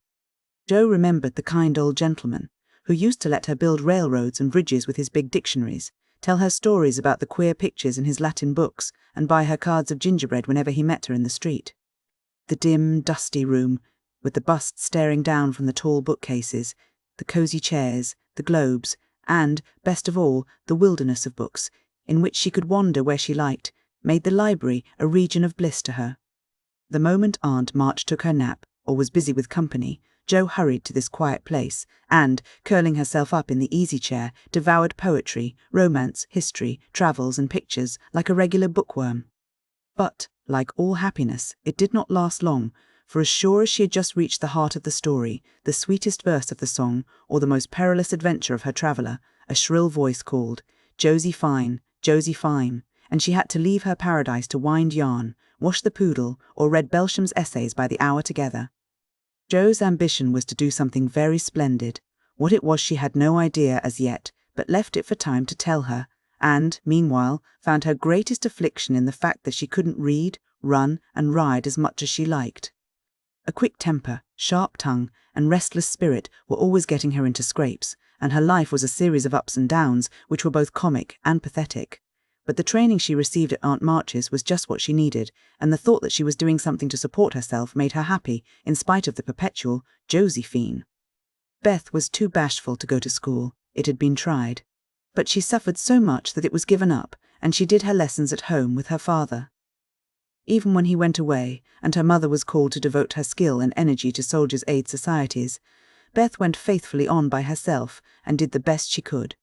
Jo remembered the kind old gentleman, who used to let her build railroads and bridges with his big dictionaries, tell her stories about the queer pictures in his Latin books, and buy her cards of gingerbread whenever he met her in the street. The dim, dusty room, with the busts staring down from the tall bookcases, the cosy chairs, the globes, and, best of all, the wilderness of books, in which she could wander where she liked, made the library a region of bliss to her. The moment Aunt March took her nap, or was busy with company, Jo hurried to this quiet place, and, curling herself up in the easy-chair, devoured poetry, romance, history, travels, and pictures like a regular bookworm. But, like all happiness, it did not last long, for as sure as she had just reached the heart of the story, the sweetest verse of the song, or the most perilous adventure of her traveller, a shrill voice called, "Josie Fine, Josie Fine," and she had to leave her paradise to wind yarn, wash the poodle, or read Belsham's essays by the hour together. Jo's ambition was to do something very splendid, What it was she had no idea as yet, but left it for time to tell her, and, meanwhile, found her greatest affliction in the fact that she couldn't read, run, and ride as much as she liked. A quick temper, sharp tongue, and restless spirit were always getting her into scrapes, and her life was a series of ups and downs which were both comic and pathetic. But the training she received at Aunt March's was just what she needed, and the thought that she was doing something to support herself made her happy, in spite of the perpetual Josephine. Beth was too bashful to go to school. It had been tried. But she suffered so much that it was given up, and she did her lessons at home with her father. Even when he went away, and her mother was called to devote her skill and energy to soldiers' aid societies, Beth went faithfully on by herself and did the best she could.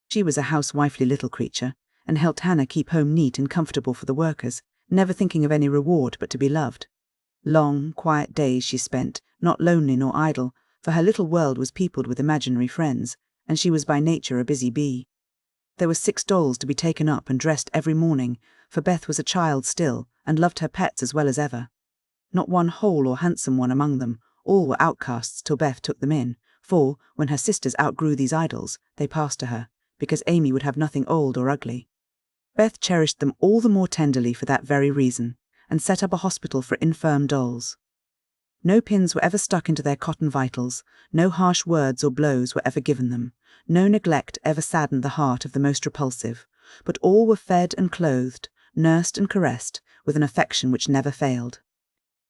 She was a housewifely little creature, and helped Hannah keep home neat and comfortable for the workers, never thinking of any reward but to be loved. Long, quiet days she spent, not lonely nor idle, for her little world was peopled with imaginary friends, and she was by nature a busy bee. There were 6 dolls to be taken up and dressed every morning, for Beth was a child still, and loved her pets as well as ever. Not one whole or handsome one among them, all were outcasts till Beth took them in, for, when her sisters outgrew these idols, they passed to her, because Amy would have nothing old or ugly. Beth cherished them all the more tenderly for that very reason, and set up a hospital for infirm dolls. No pins were ever stuck into their cotton vitals, no harsh words or blows were ever given them, no neglect ever saddened the heart of the most repulsive, but all were fed and clothed, nursed and caressed, with an affection which never failed.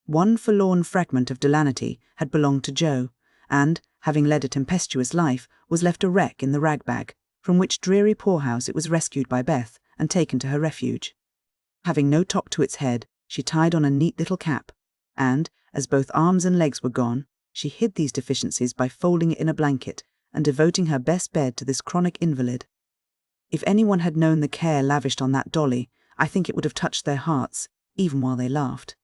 One forlorn fragment of Delanity had belonged to Jo, and, having led a tempestuous life, was left a wreck in the rag-bag, from which dreary poorhouse it was rescued by Beth and taken to her refuge. Having no top to its head, she tied on a neat little cap, and, as both arms and legs were gone, she hid these deficiencies by folding it in a blanket and devoting her best bed to this chronic invalid. If anyone had known the care lavished on that dolly, I think it would have touched their hearts, even while they laughed.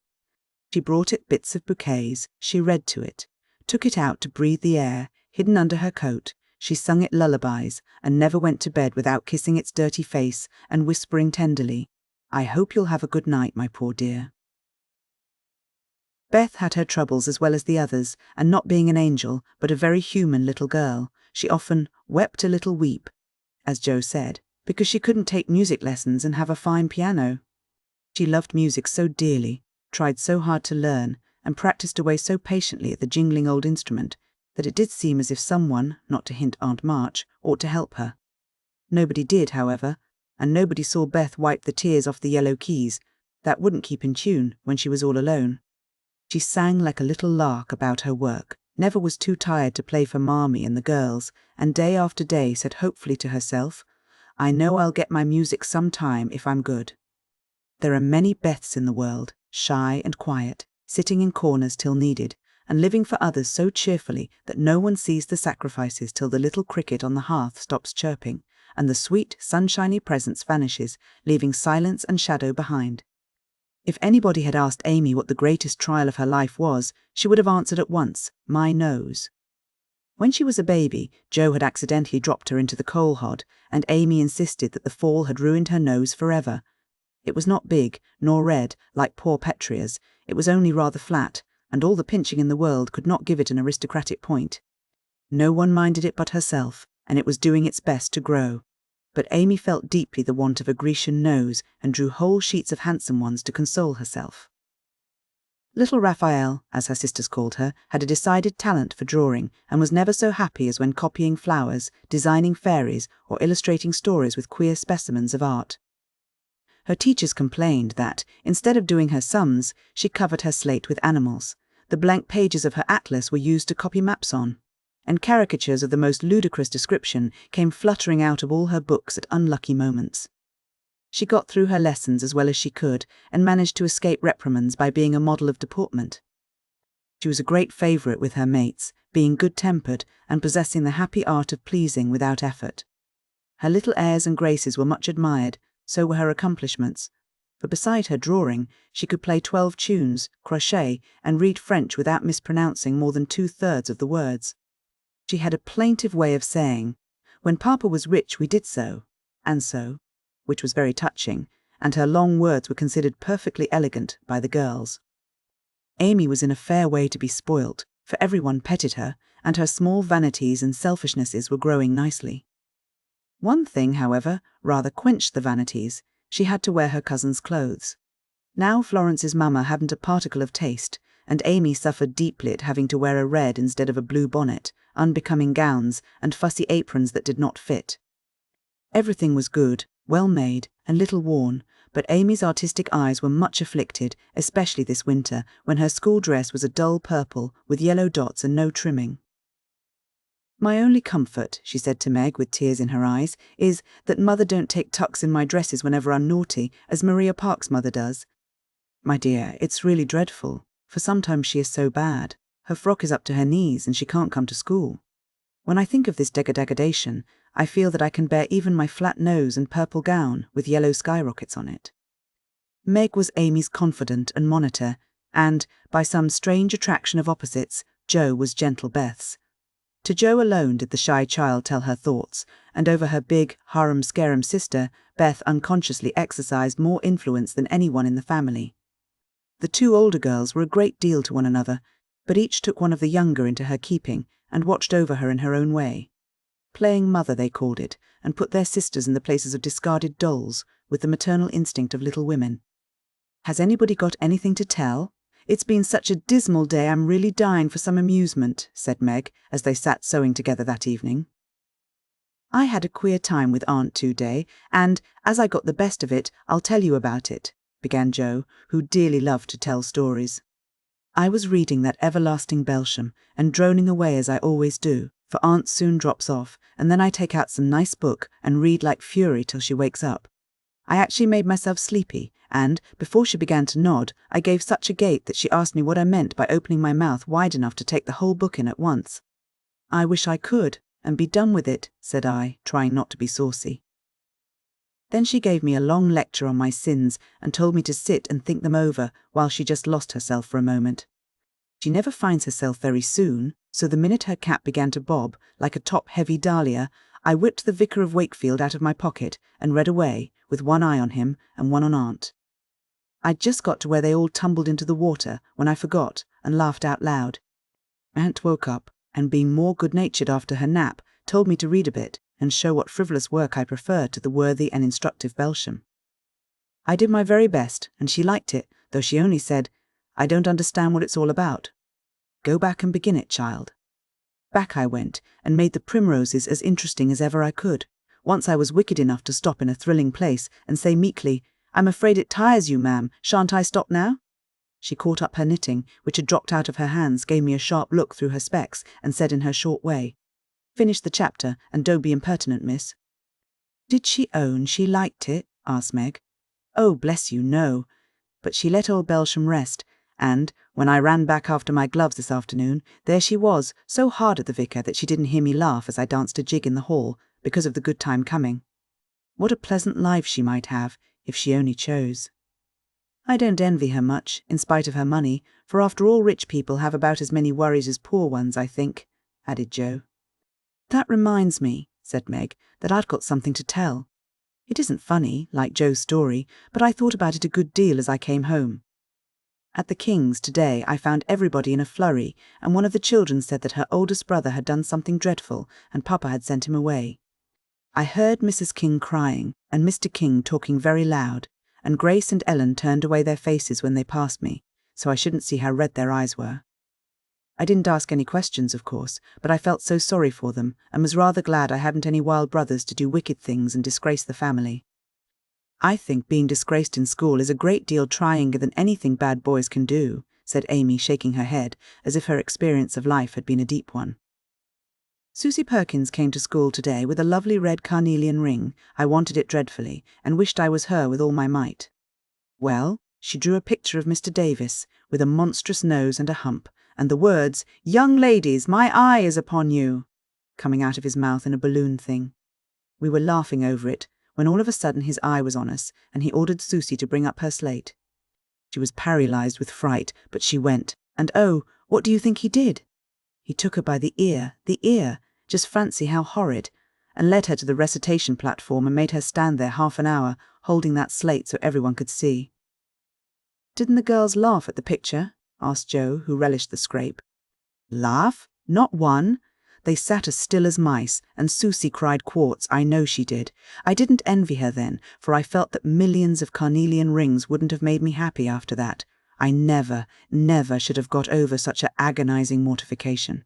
She brought it bits of bouquets, she read to it, took it out to breathe the air, hidden under her coat, she sung it lullabies, and never went to bed without kissing its dirty face and whispering tenderly, "I hope you'll have a good night, my poor dear." Beth had her troubles as well as the others, and not being an angel, but a very human little girl, she often wept a little weep, as Jo said, because she couldn't take music lessons and have a fine piano. She loved music so dearly, tried so hard to learn, and practiced away so patiently at the jingling old instrument, that it did seem as if someone, not to hint Aunt March, ought to help her. Nobody did, however, and nobody saw Beth wipe the tears off the yellow keys. That wouldn't keep in tune when she was all alone. She sang like a little lark about her work, never was too tired to play for Marmee and the girls, and day after day said hopefully to herself, "I know I'll get my music some time if I'm good." There are many Beths in the world, shy and quiet, sitting in corners till needed, and living for others so cheerfully that no one sees the sacrifices till the little cricket on the hearth stops chirping, and the sweet, sunshiny presence vanishes, leaving silence and shadow behind. If anybody had asked Amy what the greatest trial of her life was, she would have answered at once, "My nose." When she was a baby, Jo had accidentally dropped her into the coal hod, and Amy insisted that the fall had ruined her nose forever. It was not big, nor red, like poor Petria's, it was only rather flat, and all the pinching in the world could not give it an aristocratic point. No one minded it but herself, and it was doing its best to grow. But Amy felt deeply the want of a Grecian nose, and drew whole sheets of handsome ones to console herself. Little Raphael, as her sisters called her, had a decided talent for drawing, and was never so happy as when copying flowers, designing fairies, or illustrating stories with queer specimens of art. Her teachers complained that, instead of doing her sums, she covered her slate with animals. The blank pages of her atlas were used to copy maps on, and caricatures of the most ludicrous description came fluttering out of all her books at unlucky moments. She got through her lessons as well as she could, and managed to escape reprimands by being a model of deportment. She was a great favourite with her mates, being good-tempered and possessing the happy art of pleasing without effort. Her little airs and graces were much admired, so were her accomplishments, for beside her drawing, she could play 12 tunes, crochet, and read French without mispronouncing more than 2/3 of the words. She had a plaintive way of saying, "When Papa was rich we did so," and so, which was very touching, and her long words were considered perfectly elegant by the girls. Amy was in a fair way to be spoilt, for everyone petted her, and her small vanities and selfishnesses were growing nicely. One thing, however, rather quenched the vanities. She had to wear her cousin's clothes. Now Florence's mamma hadn't a particle of taste, and Amy suffered deeply at having to wear a red instead of a blue bonnet, unbecoming gowns, and fussy aprons that did not fit. Everything was good, well made, and little worn, but Amy's artistic eyes were much afflicted, especially this winter, when her school dress was a dull purple with yellow dots and no trimming. "My only comfort," she said to Meg with tears in her eyes, "is that Mother don't take tucks in my dresses whenever I'm naughty, as Maria Park's mother does. My dear, it's really dreadful, for sometimes she is so bad. Her frock is up to her knees and she can't come to school. When I think of this degradation, I feel that I can bear even my flat nose and purple gown with yellow skyrockets on it." Meg was Amy's confidant and monitor, and, by some strange attraction of opposites, Jo was gentle Beth's. To Jo alone did the shy child tell her thoughts, and over her big, harum-scarum sister, Beth unconsciously exercised more influence than anyone in the family. The two older girls were a great deal to one another, but each took one of the younger into her keeping and watched over her in her own way. Playing mother, they called it, and put their sisters in the places of discarded dolls, with the maternal instinct of little women. "Has anybody got anything to tell? It's been such a dismal day, I'm really dying for some amusement," said Meg, as they sat sewing together that evening. "I had a queer time with Aunt today, and, as I got the best of it, I'll tell you about it," began Jo, who dearly loved to tell stories. "I was reading that everlasting Belsham, and droning away as I always do, for Aunt soon drops off, and then I take out some nice book and read like fury till she wakes up. I actually made myself sleepy, and, before she began to nod, I gave such a gate that she asked me what I meant by opening my mouth wide enough to take the whole book in at once. 'I wish I could, and be done with it,' said I, trying not to be saucy. Then she gave me a long lecture on my sins and told me to sit and think them over while she just lost herself for a moment. She never finds herself very soon, so the minute her cap began to bob, like a top-heavy dahlia, I whipped the Vicar of Wakefield out of my pocket and read away, with one eye on him and one on Aunt. I'd just got to where they all tumbled into the water when I forgot and laughed out loud. Aunt woke up, and being more good-natured after her nap, told me to read a bit and show what frivolous work I preferred to the worthy and instructive Belsham. I did my very best, and she liked it, though she only said, "I don't understand what it's all about." "Go back and begin it, child." Back I went, and made the primroses as interesting as ever I could. Once I was wicked enough to stop in a thrilling place and say meekly, "I'm afraid it tires you, ma'am. Shan't I stop now?" She caught up her knitting, which had dropped out of her hands, gave me a sharp look through her specs, and said in her short way, "Finish the chapter, and don't be impertinent, miss." "Did she own she liked it?" asked Meg. "Oh, bless you, no. But she let old Belsham rest, and, when I ran back after my gloves this afternoon, there she was, so hard at the vicar that she didn't hear me laugh as I danced a jig in the hall, because of the good time coming. What a pleasant life she might have, if she only chose. I don't envy her much, in spite of her money, for after all rich people have about as many worries as poor ones, I think," added Jo. "That reminds me," said Meg, "that I've got something to tell. It isn't funny, like Jo's story, but I thought about it a good deal as I came home. At the King's today I found everybody in a flurry, and one of the children said that her oldest brother had done something dreadful, and Papa had sent him away. I heard Mrs. King crying, and Mr. King talking very loud, and Grace and Ellen turned away their faces when they passed me, so I shouldn't see how red their eyes were. I didn't ask any questions, of course, but I felt so sorry for them, and was rather glad I hadn't any wild brothers to do wicked things and disgrace the family. I think being disgraced in school is a great deal tryinger than anything bad boys can do," said Amy, shaking her head, as if her experience of life had been a deep one. Susie Perkins came to school today with a lovely red carnelian ring. I wanted it dreadfully, and wished I was her with all my might. Well, she drew a picture of Mr. Davis, with a monstrous nose and a hump, and the words, "Young ladies, my eye is upon you," coming out of his mouth in a balloon thing. We were laughing over it, when all of a sudden his eye was on us, and he ordered Susie to bring up her slate. She was paralysed with fright, but she went, and oh, what do you think he did? He took her by the ear, just fancy how horrid, and led her to the recitation platform and made her stand there half an hour, holding that slate so everyone could see. "Didn't the girls laugh at the picture?" asked Jo, who relished the scrape. "Laugh? Not one. They sat as still as mice, and Susie cried quarts, I know she did. I didn't envy her then, for I felt that millions of carnelian rings wouldn't have made me happy after that. I never, never should have got over such a agonizing mortification.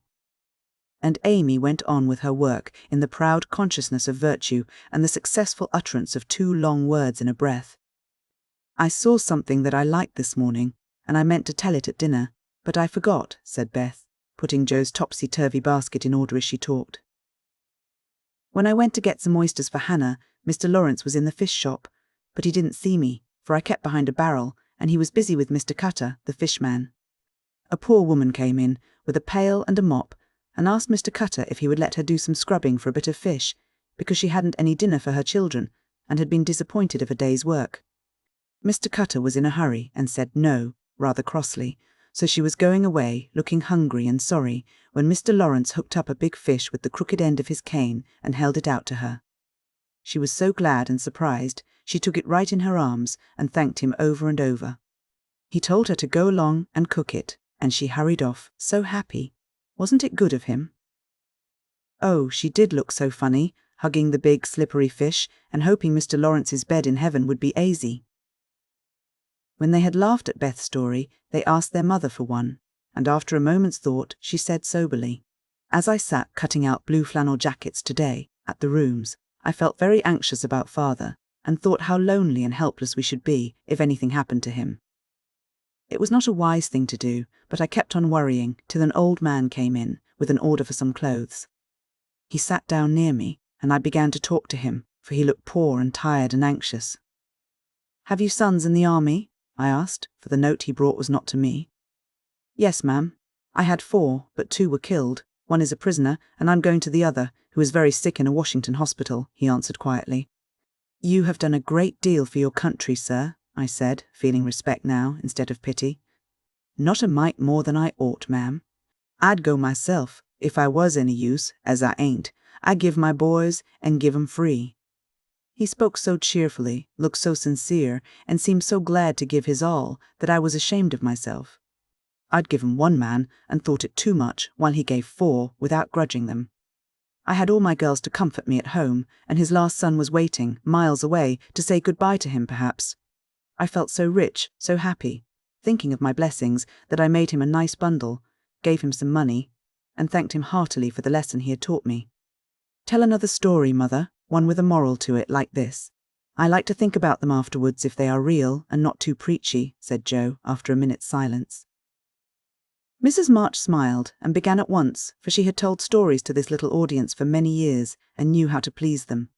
And Amy went on with her work in the proud consciousness of virtue and the successful utterance of 2 long words in a breath. I saw something that I liked this morning, and I meant to tell it at dinner, but I forgot, said Beth, putting Jo's topsy-turvy basket in order as she talked. When I went to get some oysters for Hannah, Mr. Lawrence was in the fish shop, but he didn't see me, for I kept behind a barrel, and he was busy with Mr. Cutter, the fishman. A poor woman came in, with a pail and a mop, and asked Mr. Cutter if he would let her do some scrubbing for a bit of fish, because she hadn't any dinner for her children, and had been disappointed of a day's work. Mr. Cutter was in a hurry, and said no, rather crossly, so she was going away, looking hungry and sorry, when Mr. Lawrence hooked up a big fish with the crooked end of his cane and held it out to her. She was so glad and surprised, she took it right in her arms and thanked him over and over. He told her to go along and cook it, and she hurried off, so happy. Wasn't it good of him? Oh, she did look so funny, hugging the big, slippery fish and hoping Mr. Lawrence's bed in heaven would be easy. When they had laughed at Beth's story, they asked their mother for one, and after a moment's thought, she said soberly, As I sat cutting out blue flannel jackets today, at the rooms, I felt very anxious about Father, and thought how lonely and helpless we should be if anything happened to him. It was not a wise thing to do, but I kept on worrying till an old man came in, with an order for some clothes. He sat down near me, and I began to talk to him, for he looked poor and tired and anxious. Have you sons in the army? I asked, for the note he brought was not to me. Yes, ma'am. I had 4, but 2 were killed. One is a prisoner, and I'm going to the other, who is very sick in a Washington hospital, he answered quietly. You have done a great deal for your country, sir, I said, feeling respect now, instead of pity. Not a mite more than I ought, ma'am. I'd go myself, if I was any use, as I ain't. I give my boys, and give 'em free. He spoke so cheerfully, looked so sincere, and seemed so glad to give his all, that I was ashamed of myself. I'd given 1 man, and thought it too much, while he gave 4, without grudging them. I had all my girls to comfort me at home, and his last son was waiting, miles away, to say good-bye to him, perhaps. I felt so rich, so happy, thinking of my blessings, that I made him a nice bundle, gave him some money, and thanked him heartily for the lesson he had taught me. Tell another story, Mother, one with a moral to it, like this. I like to think about them afterwards if they are real and not too preachy, said Jo, after a minute's silence. Mrs. March smiled and began at once, for she had told stories to this little audience for many years and knew how to please them.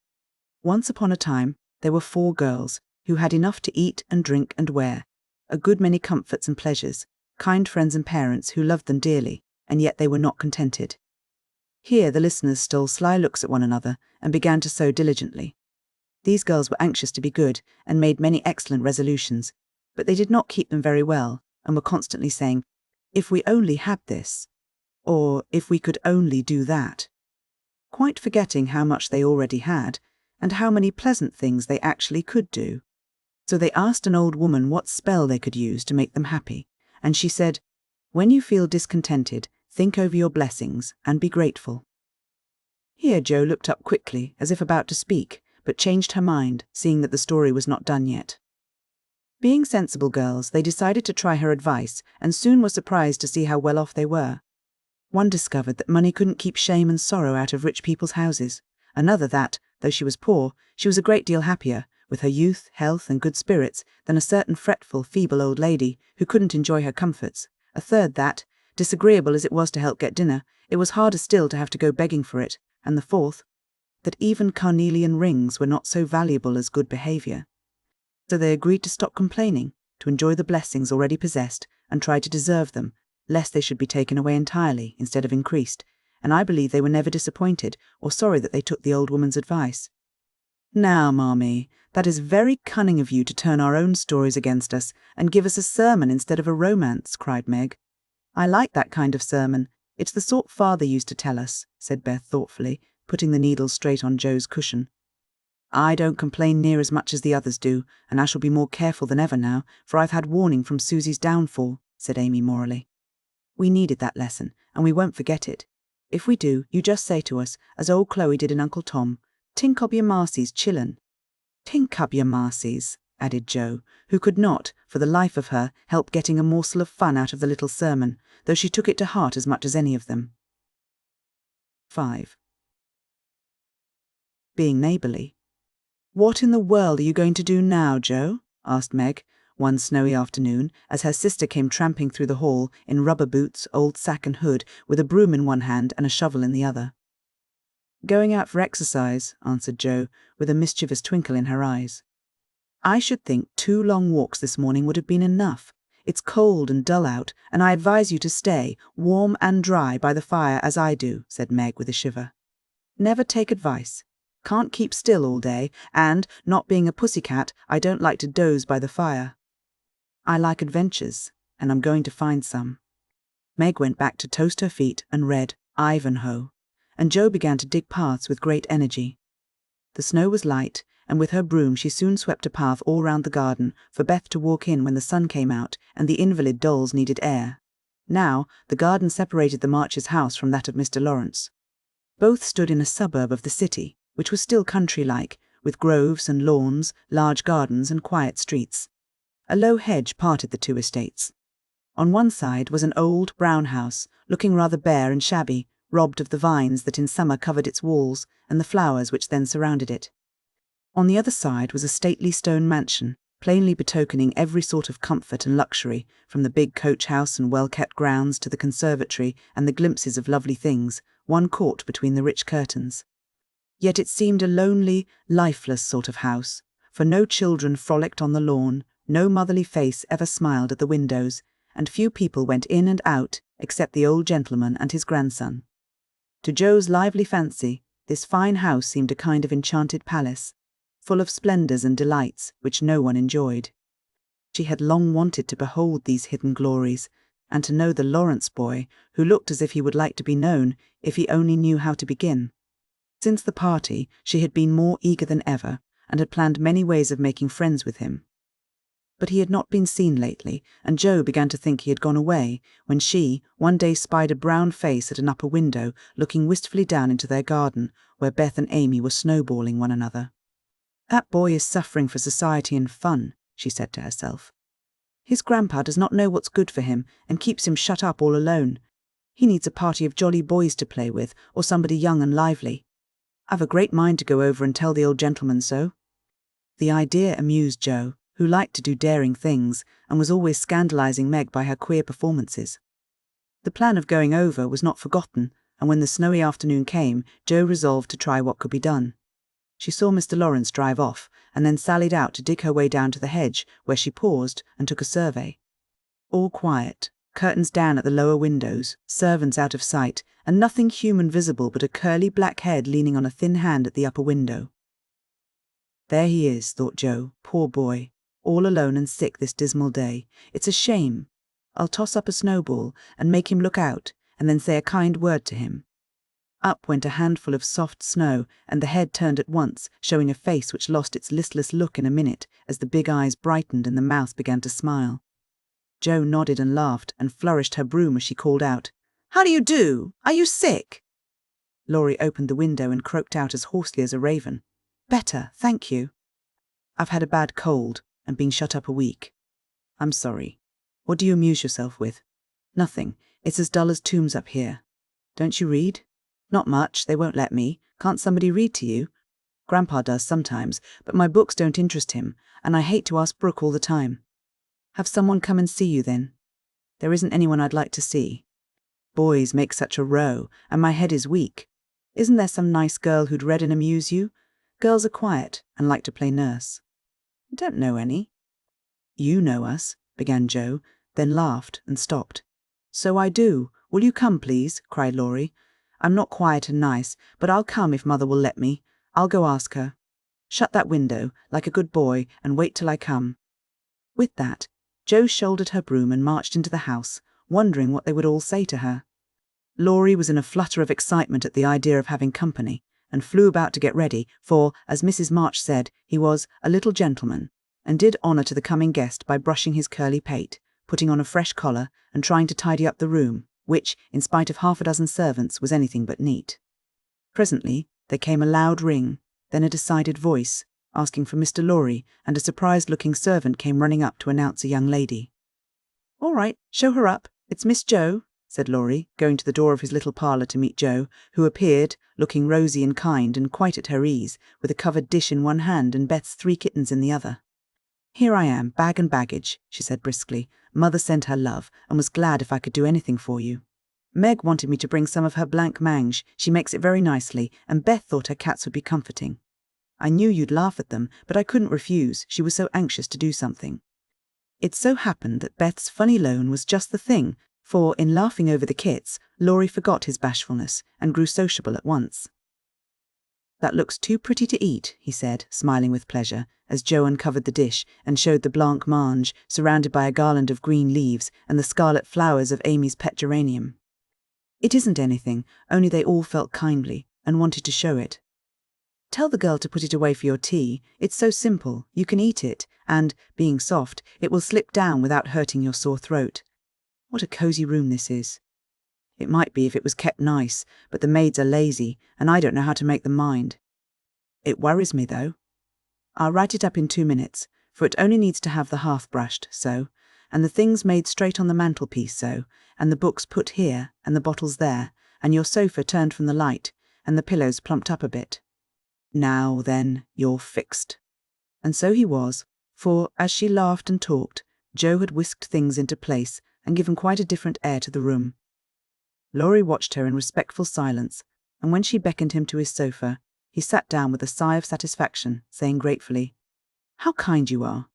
Once upon a time, there were 4 girls who had enough to eat and drink and wear, a good many comforts and pleasures, kind friends and parents who loved them dearly, and yet they were not contented. Here the listeners stole sly looks at one another and began to sew diligently. These girls were anxious to be good and made many excellent resolutions, but they did not keep them very well and were constantly saying, if we only had this, or if we could only do that, quite forgetting how much they already had and how many pleasant things they actually could do. So they asked an old woman what spell they could use to make them happy, and she said, when you feel discontented, think over your blessings and be grateful. Here Jo looked up quickly, as if about to speak, but changed her mind, seeing that the story was not done yet. Being sensible girls, they decided to try her advice, and soon were surprised to see how well off they were. One discovered that money couldn't keep shame and sorrow out of rich people's houses. Another that, though she was poor, she was a great deal happier, with her youth, health, and good spirits, than a certain fretful, feeble old lady who couldn't enjoy her comforts. A third that, disagreeable as it was to help get dinner, it was harder still to have to go begging for it, and the 4th, that even carnelian rings were not so valuable as good behaviour. So they agreed to stop complaining, to enjoy the blessings already possessed, and try to deserve them, lest they should be taken away entirely instead of increased, and I believe they were never disappointed or sorry that they took the old woman's advice. Now, Marmee, that is very cunning of you to turn our own stories against us and give us a sermon instead of a romance, cried Meg. I like that kind of sermon. It's the sort Father used to tell us, said Beth thoughtfully, putting the needle straight on Jo's cushion. I don't complain near as much as the others do, and I shall be more careful than ever now, for I've had warning from Susie's downfall, said Amy morally. We needed that lesson, and we won't forget it. If we do, you just say to us, as old Chloe did in Uncle Tom, "Tink ob your marcies chillin'." "Tink ob your marcies," added Jo, who could not, for the life of her, help getting a morsel of fun out of the little sermon, though she took it to heart as much as any of them. 5. Being neighbourly. "What in the world are you going to do now, Jo?" asked Meg, one snowy afternoon, as her sister came tramping through the hall in rubber boots, old sack and hood, with a broom in one hand and a shovel in the other. "Going out for exercise," answered Jo, with a mischievous twinkle in her eyes. "I should think 2 long walks this morning would have been enough. It's cold and dull out, and I advise you to stay, warm and dry, by the fire as I do," said Meg with a shiver. "Never take advice. Can't keep still all day, and, not being a pussycat, I don't like to doze by the fire. I like adventures, and I'm going to find some." Meg went back to toast her feet and read Ivanhoe, and Jo began to dig paths with great energy. The snow was light, and with her broom she soon swept a path all round the garden for Beth to walk in when the sun came out and the invalid dolls needed air. Now, the garden separated the Marches' house from that of Mr. Lawrence. Both stood in a suburb of the city, which was still country-like, with groves and lawns, large gardens and quiet streets. A low hedge parted the 2 estates. On one side was an old, brown house, looking rather bare and shabby, robbed of the vines that in summer covered its walls and the flowers which then surrounded it. On the other side was a stately stone mansion, plainly betokening every sort of comfort and luxury, from the big coach-house and well-kept grounds to the conservatory and the glimpses of lovely things, one caught between the rich curtains. Yet it seemed a lonely, lifeless sort of house, for no children frolicked on the lawn, no motherly face ever smiled at the windows, and few people went in and out except the old gentleman and his grandson. To Jo's lively fancy, this fine house seemed a kind of enchanted palace, full of splendours and delights which no one enjoyed. She had long wanted to behold these hidden glories, and to know the Lawrence boy, who looked as if he would like to be known if he only knew how to begin. Since the party, she had been more eager than ever, and had planned many ways of making friends with him. But he had not been seen lately, and Jo began to think he had gone away, when she one day spied a brown face at an upper window, looking wistfully down into their garden, where Beth and Amy were snowballing one another. "That boy is suffering for society and fun," she said to herself. "His grandpa does not know what's good for him, and keeps him shut up all alone. He needs a party of jolly boys to play with, or somebody young and lively. I've a great mind to go over and tell the old gentleman so." The idea amused Jo, who liked to do daring things, and was always scandalizing Meg by her queer performances. The plan of going over was not forgotten, and when the snowy afternoon came, Jo resolved to try what could be done. She saw Mr. Lawrence drive off, and then sallied out to dig her way down to the hedge, where she paused and took a survey. All quiet, curtains down at the lower windows, servants out of sight, and nothing human visible but a curly black head leaning on a thin hand at the upper window. "There he is," thought Jo, "poor boy, all alone and sick this dismal day. It's a shame. I'll toss up a snowball and make him look out, and then say a kind word to him." Up went a handful of soft snow, and the head turned at once, showing a face which lost its listless look in a minute, as the big eyes brightened and the mouth began to smile. Jo nodded and laughed, and flourished her broom as she called out, "How do you do? Are you sick?" Laurie opened the window and croaked out as hoarsely as a raven, "Better, thank you. I've had a bad cold, and been shut up a week. I'm sorry. What do you amuse yourself with?" "Nothing. It's as dull as tombs up here." "Don't you read?" "Not much. They won't let me. Can't somebody read to you?" "Grandpa does sometimes, but my books don't interest him, and I hate to ask Brooke all the time." "Have someone come and see you then?" "There isn't anyone I'd like to see. Boys make such a row, and my head is weak. Isn't there some nice girl who'd read and amuse you? Girls are quiet, and like to play nurse." "I don't know any." "You know us," began Jo, then laughed and stopped. "So I do. Will you come, please?" cried Laurie. "I'm not quiet and nice, but I'll come if Mother will let me. I'll go ask her. Shut that window, like a good boy, and wait till I come." With that, Jo shouldered her broom and marched into the house, wondering what they would all say to her. Laurie was in a flutter of excitement at the idea of having company, and flew about to get ready, for, as Mrs. March said, he was a little gentleman, and did honour to the coming guest by brushing his curly pate, putting on a fresh collar, and trying to tidy up the room, which, in spite of half a dozen servants, was anything but neat. Presently, there came a loud ring, then a decided voice, asking for Mr. Lorry, and a surprised-looking servant came running up to announce a young lady. "All right, show her up. It's Miss Jo," said Lorry, going to the door of his little parlour to meet Jo, who appeared, looking rosy and kind and quite at her ease, with a covered dish in one hand and Beth's 3 kittens in the other. "Here I am, bag and baggage," she said briskly. "Mother sent her love, and was glad if I could do anything for you. Meg wanted me to bring some of her blanc mange. She makes it very nicely, and Beth thought her cats would be comforting. I knew you'd laugh at them, but I couldn't refuse. She was so anxious to do something." It so happened that Beth's funny loan was just the thing, for, in laughing over the kits, Laurie forgot his bashfulness and grew sociable at once. "That looks too pretty to eat," he said, smiling with pleasure, as Jo uncovered the dish and showed the blanc mange, surrounded by a garland of green leaves and the scarlet flowers of Amy's pet geranium. "It isn't anything, only they all felt kindly and wanted to show it. Tell the girl to put it away for your tea. It's so simple, you can eat it, and, being soft, it will slip down without hurting your sore throat. What a cosy room this is. It might be if it was kept nice, but the maids are lazy, and I don't know how to make them mind. It worries me, though. I'll write it up in 2 minutes, for it only needs to have the hearth brushed, so, and the things made straight on the mantelpiece, so, and the books put here, and the bottles there, and your sofa turned from the light, and the pillows plumped up a bit. Now, then, you're fixed." And so he was, for, as she laughed and talked, Jo had whisked things into place and given quite a different air to the room. Laurie watched her in respectful silence, and when she beckoned him to his sofa, he sat down with a sigh of satisfaction, saying gratefully, "How kind you are.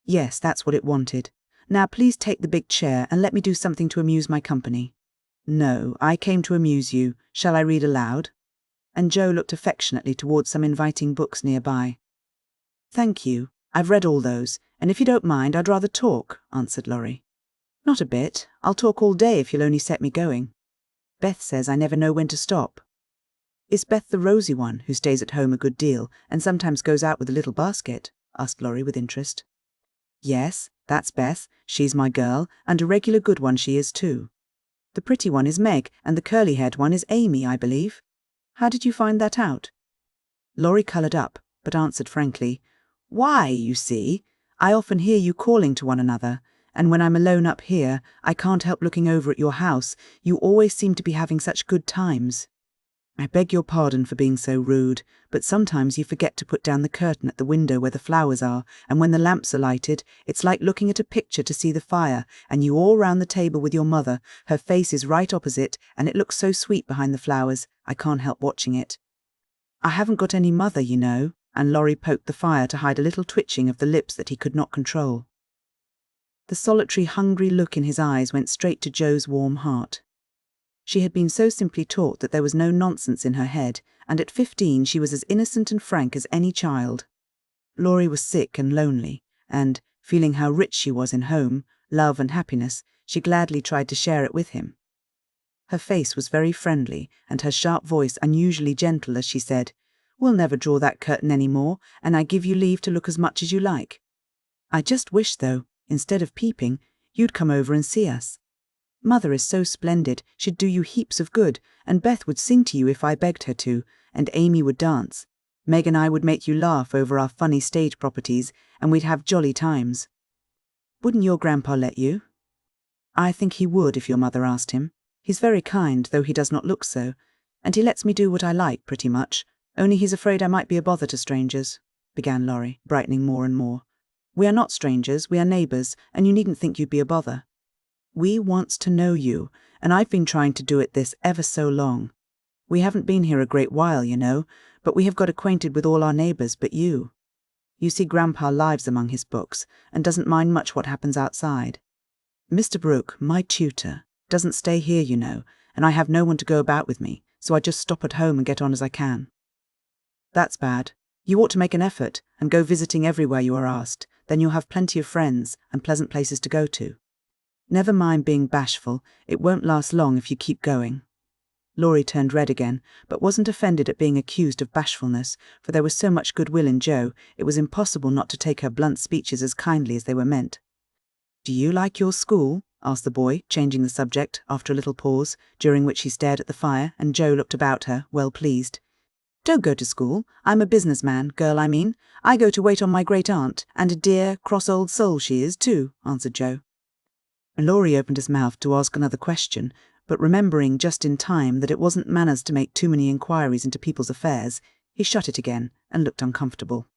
Yes, that's what it wanted. Now please take the big chair and let me do something to amuse my company." "No, I came to amuse you. Shall I read aloud?" And Jo looked affectionately towards some inviting books nearby. "Thank you. I've read all those, and if you don't mind, I'd rather talk," answered Laurie. "Not a bit. I'll talk all day if you'll only set me going. Beth says I never know when to stop." "Is Beth the rosy one who stays at home a good deal and sometimes goes out with a little basket?" asked Laurie with interest. "Yes, that's Beth. She's my girl, and a regular good one she is too. The pretty one is Meg, and the curly-haired one is Amy, I believe. How did you find that out?" Laurie coloured up, but answered frankly, "Why, you see, I often hear you calling to one another, and when I'm alone up here, I can't help looking over at your house. You always seem to be having such good times. I beg your pardon for being so rude, but sometimes you forget to put down the curtain at the window where the flowers are, and when the lamps are lighted, it's like looking at a picture to see the fire, and you all round the table with your mother. Her face is right opposite, and it looks so sweet behind the flowers, I can't help watching it. I haven't got any mother, you know," and Laurie poked the fire to hide a little twitching of the lips that he could not control. The solitary, hungry look in his eyes went straight to Jo's warm heart. She had been so simply taught that there was no nonsense in her head, and at 15 she was as innocent and frank as any child. Laurie was sick and lonely, and, feeling how rich she was in home, love and happiness, she gladly tried to share it with him. Her face was very friendly, and her sharp voice unusually gentle as she said, "We'll never draw that curtain any more, and I give you leave to look as much as you like. I just wish, though, instead of peeping, you'd come over and see us. Mother is so splendid, she'd do you heaps of good, and Beth would sing to you if I begged her to, and Amy would dance. Meg and I would make you laugh over our funny stage properties, and we'd have jolly times. Wouldn't your grandpa let you?" "I think he would if your mother asked him. He's very kind, though he does not look so, and he lets me do what I like, pretty much, only he's afraid I might be a bother to strangers," began Laurie, brightening more and more. "We are not strangers, we are neighbours, and you needn't think you'd be a bother. We wants to know you, and I've been trying to do it this ever so long. We haven't been here a great while, you know, but we have got acquainted with all our neighbours but you. You see, Grandpa lives among his books, and doesn't mind much what happens outside. Mr. Brooke, my tutor, doesn't stay here, you know, and I have no one to go about with me, so I just stop at home and get on as I can." "That's bad. You ought to make an effort, and go visiting everywhere you are asked, then you'll have plenty of friends, and pleasant places to go to. Never mind being bashful, it won't last long if you keep going." Laurie turned red again, but wasn't offended at being accused of bashfulness, for there was so much goodwill in Jo, it was impossible not to take her blunt speeches as kindly as they were meant. "Do you like your school?" asked the boy, changing the subject after a little pause, during which he stared at the fire, and Jo looked about her, well pleased. Don't go to school. I'm a businessman, girl, I mean. I go to wait on my great-aunt, and a dear, cross old soul she is, too, answered Jo. Laurie opened his mouth to ask another question, but remembering just in time that it wasn't manners to make too many inquiries into people's affairs, he shut it again and looked uncomfortable.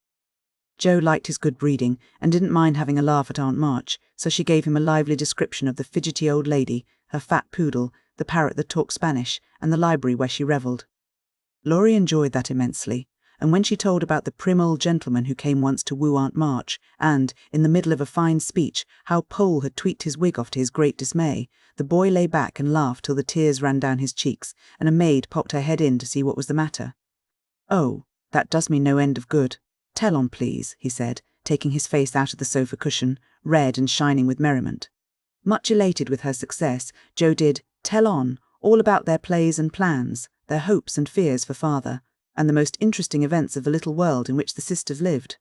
Jo liked his good breeding and didn't mind having a laugh at Aunt March, so she gave him a lively description of the fidgety old lady, her fat poodle, the parrot that talked Spanish, and the library where she revelled. Laurie enjoyed that immensely, and when she told about the prim old gentleman who came once to woo Aunt March, and, in the middle of a fine speech, how Pole had tweaked his wig off to his great dismay, the boy lay back and laughed till the tears ran down his cheeks, and a maid popped her head in to see what was the matter. Oh, that does me no end of good. Tell on, please, he said, taking his face out of the sofa cushion, red and shining with merriment. Much elated with her success, Jo did tell on, all about their plays and plans, their hopes and fears for father, and the most interesting events of the little world in which the sisters lived.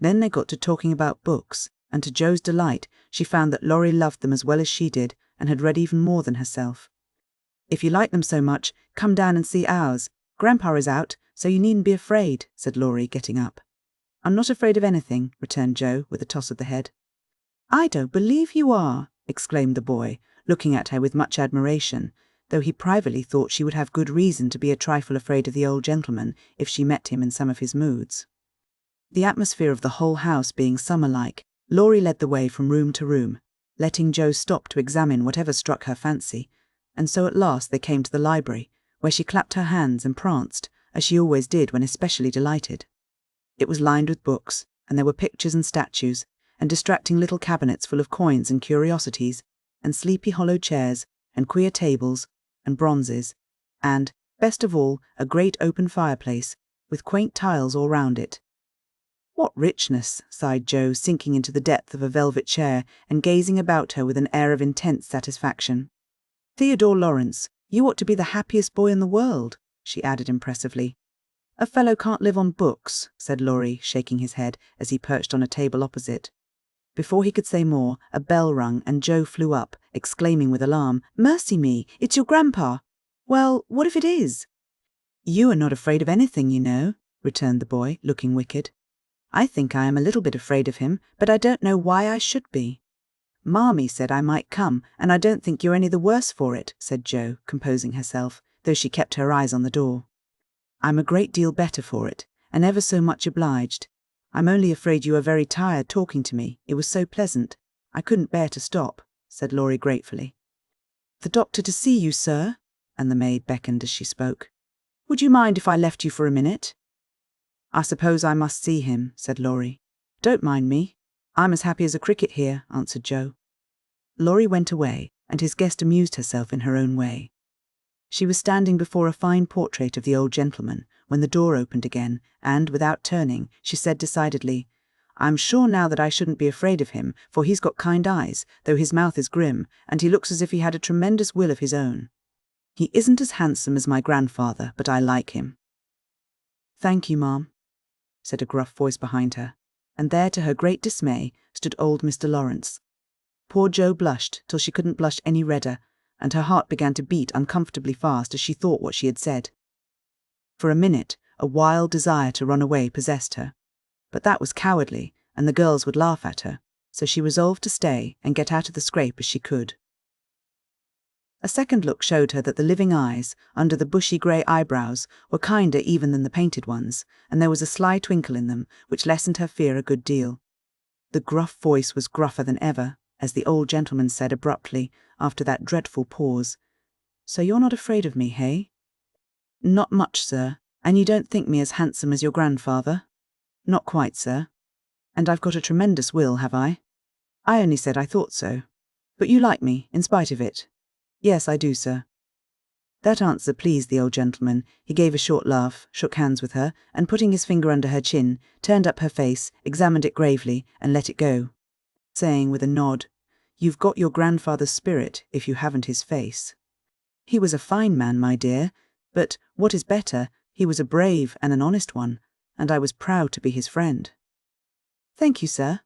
Then they got to talking about books, and to Jo's delight, she found that Laurie loved them as well as she did, and had read even more than herself. If you like them so much, come down and see ours. Grandpa is out, so you needn't be afraid, said Laurie, getting up. I'm not afraid of anything, returned Jo, with a toss of the head. I don't believe you are, exclaimed the boy, looking at her with much admiration, though he privately thought she would have good reason to be a trifle afraid of the old gentleman if she met him in some of his moods. The atmosphere of the whole house being summer-like, Laurie led the way from room to room, letting Jo stop to examine whatever struck her fancy, and so at last they came to the library, where she clapped her hands and pranced, as she always did when especially delighted. It was lined with books, and there were pictures and statues, and distracting little cabinets full of coins and curiosities, and sleepy hollow chairs, and queer tables, and bronzes, and, best of all, a great open fireplace, with quaint tiles all round it. What richness, sighed Jo, sinking into the depth of a velvet chair and gazing about her with an air of intense satisfaction. Theodore Lawrence, you ought to be the happiest boy in the world, she added impressively. A fellow can't live on books, said Laurie, shaking his head as he perched on a table opposite. Before he could say more, a bell rung and Jo flew up, exclaiming with alarm, Mercy me, it's your grandpa. Well, what if it is? You are not afraid of anything, you know, returned the boy, looking wicked. I think I am a little bit afraid of him, but I don't know why I should be. Marmee said I might come, and I don't think you're any the worse for it, said Jo, composing herself, though she kept her eyes on the door. I'm a great deal better for it, and ever so much obliged. I'm only afraid you are very tired talking to me. It was so pleasant. I couldn't bear to stop, said Laurie gratefully. The doctor to see you, sir, and the maid beckoned as she spoke. Would you mind if I left you for a minute? I suppose I must see him, said Laurie. Don't mind me. I'm as happy as a cricket here, answered Jo. Laurie went away, and his guest amused herself in her own way. She was standing before a fine portrait of the old gentleman, when the door opened again, and, without turning, she said decidedly, I'm sure now that I shouldn't be afraid of him, for he's got kind eyes, though his mouth is grim, and he looks as if he had a tremendous will of his own. He isn't as handsome as my grandfather, but I like him. Thank you, ma'am, said a gruff voice behind her, and there, to her great dismay, stood old Mr. Lawrence. Poor Jo blushed till she couldn't blush any redder, and her heart began to beat uncomfortably fast as she thought what she had said. For a minute, a wild desire to run away possessed her, but that was cowardly, and the girls would laugh at her, so she resolved to stay and get out of the scrape as she could. A second look showed her that the living eyes, under the bushy grey eyebrows, were kinder even than the painted ones, and there was a sly twinkle in them, which lessened her fear a good deal. The gruff voice was gruffer than ever, as the old gentleman said abruptly, after that dreadful pause. So you're not afraid of me, hey? Not much, sir. And you don't think me as handsome as your grandfather? Not quite, sir. And I've got a tremendous will, have I? I only said I thought so. But you like me, in spite of it? Yes, I do, sir. That answer pleased the old gentleman. He gave a short laugh, shook hands with her, and putting his finger under her chin, turned up her face, examined it gravely, and let it go, saying with a nod, You've got your grandfather's spirit, if you haven't his face. He was a fine man, my dear, but, what is better, he was a brave and an honest one, and I was proud to be his friend. Thank you, sir.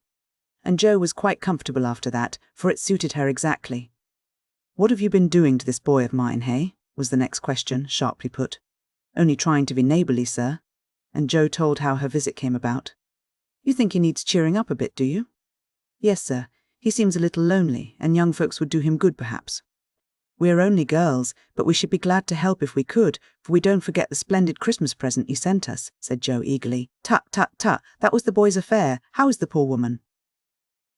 and Jo was quite comfortable after that, for it suited her exactly. "What have you been doing to this boy of mine, hey?" was the next question, sharply put. "Only trying to be neighbourly, sir," and Jo told how her visit came about. "You think he needs cheering up a bit, do you?" "Yes, sir. He seems a little lonely, and young folks would do him good, perhaps." "We're only girls, but we should be glad to help if we could, for we don't forget the splendid Christmas present you sent us," said Jo eagerly. "Tut, tut, tut, that was the boy's affair. How is the poor woman?"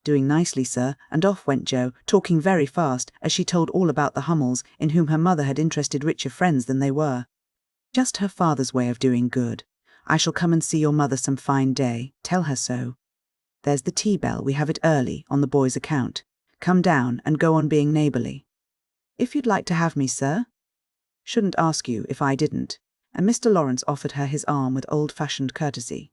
"Doing nicely, sir," and off went Jo, talking very fast, as she told all about the Hummels, in whom her mother had interested richer friends than they were. "Just her father's way of doing good. I shall come and see your mother some fine day. Tell her so. There's the tea bell, we have it early, on the boy's account. Come down and go on being neighbourly." "If you'd like to have me, sir?" "Shouldn't ask you if I didn't," and Mr. Lawrence offered her his arm with old-fashioned courtesy.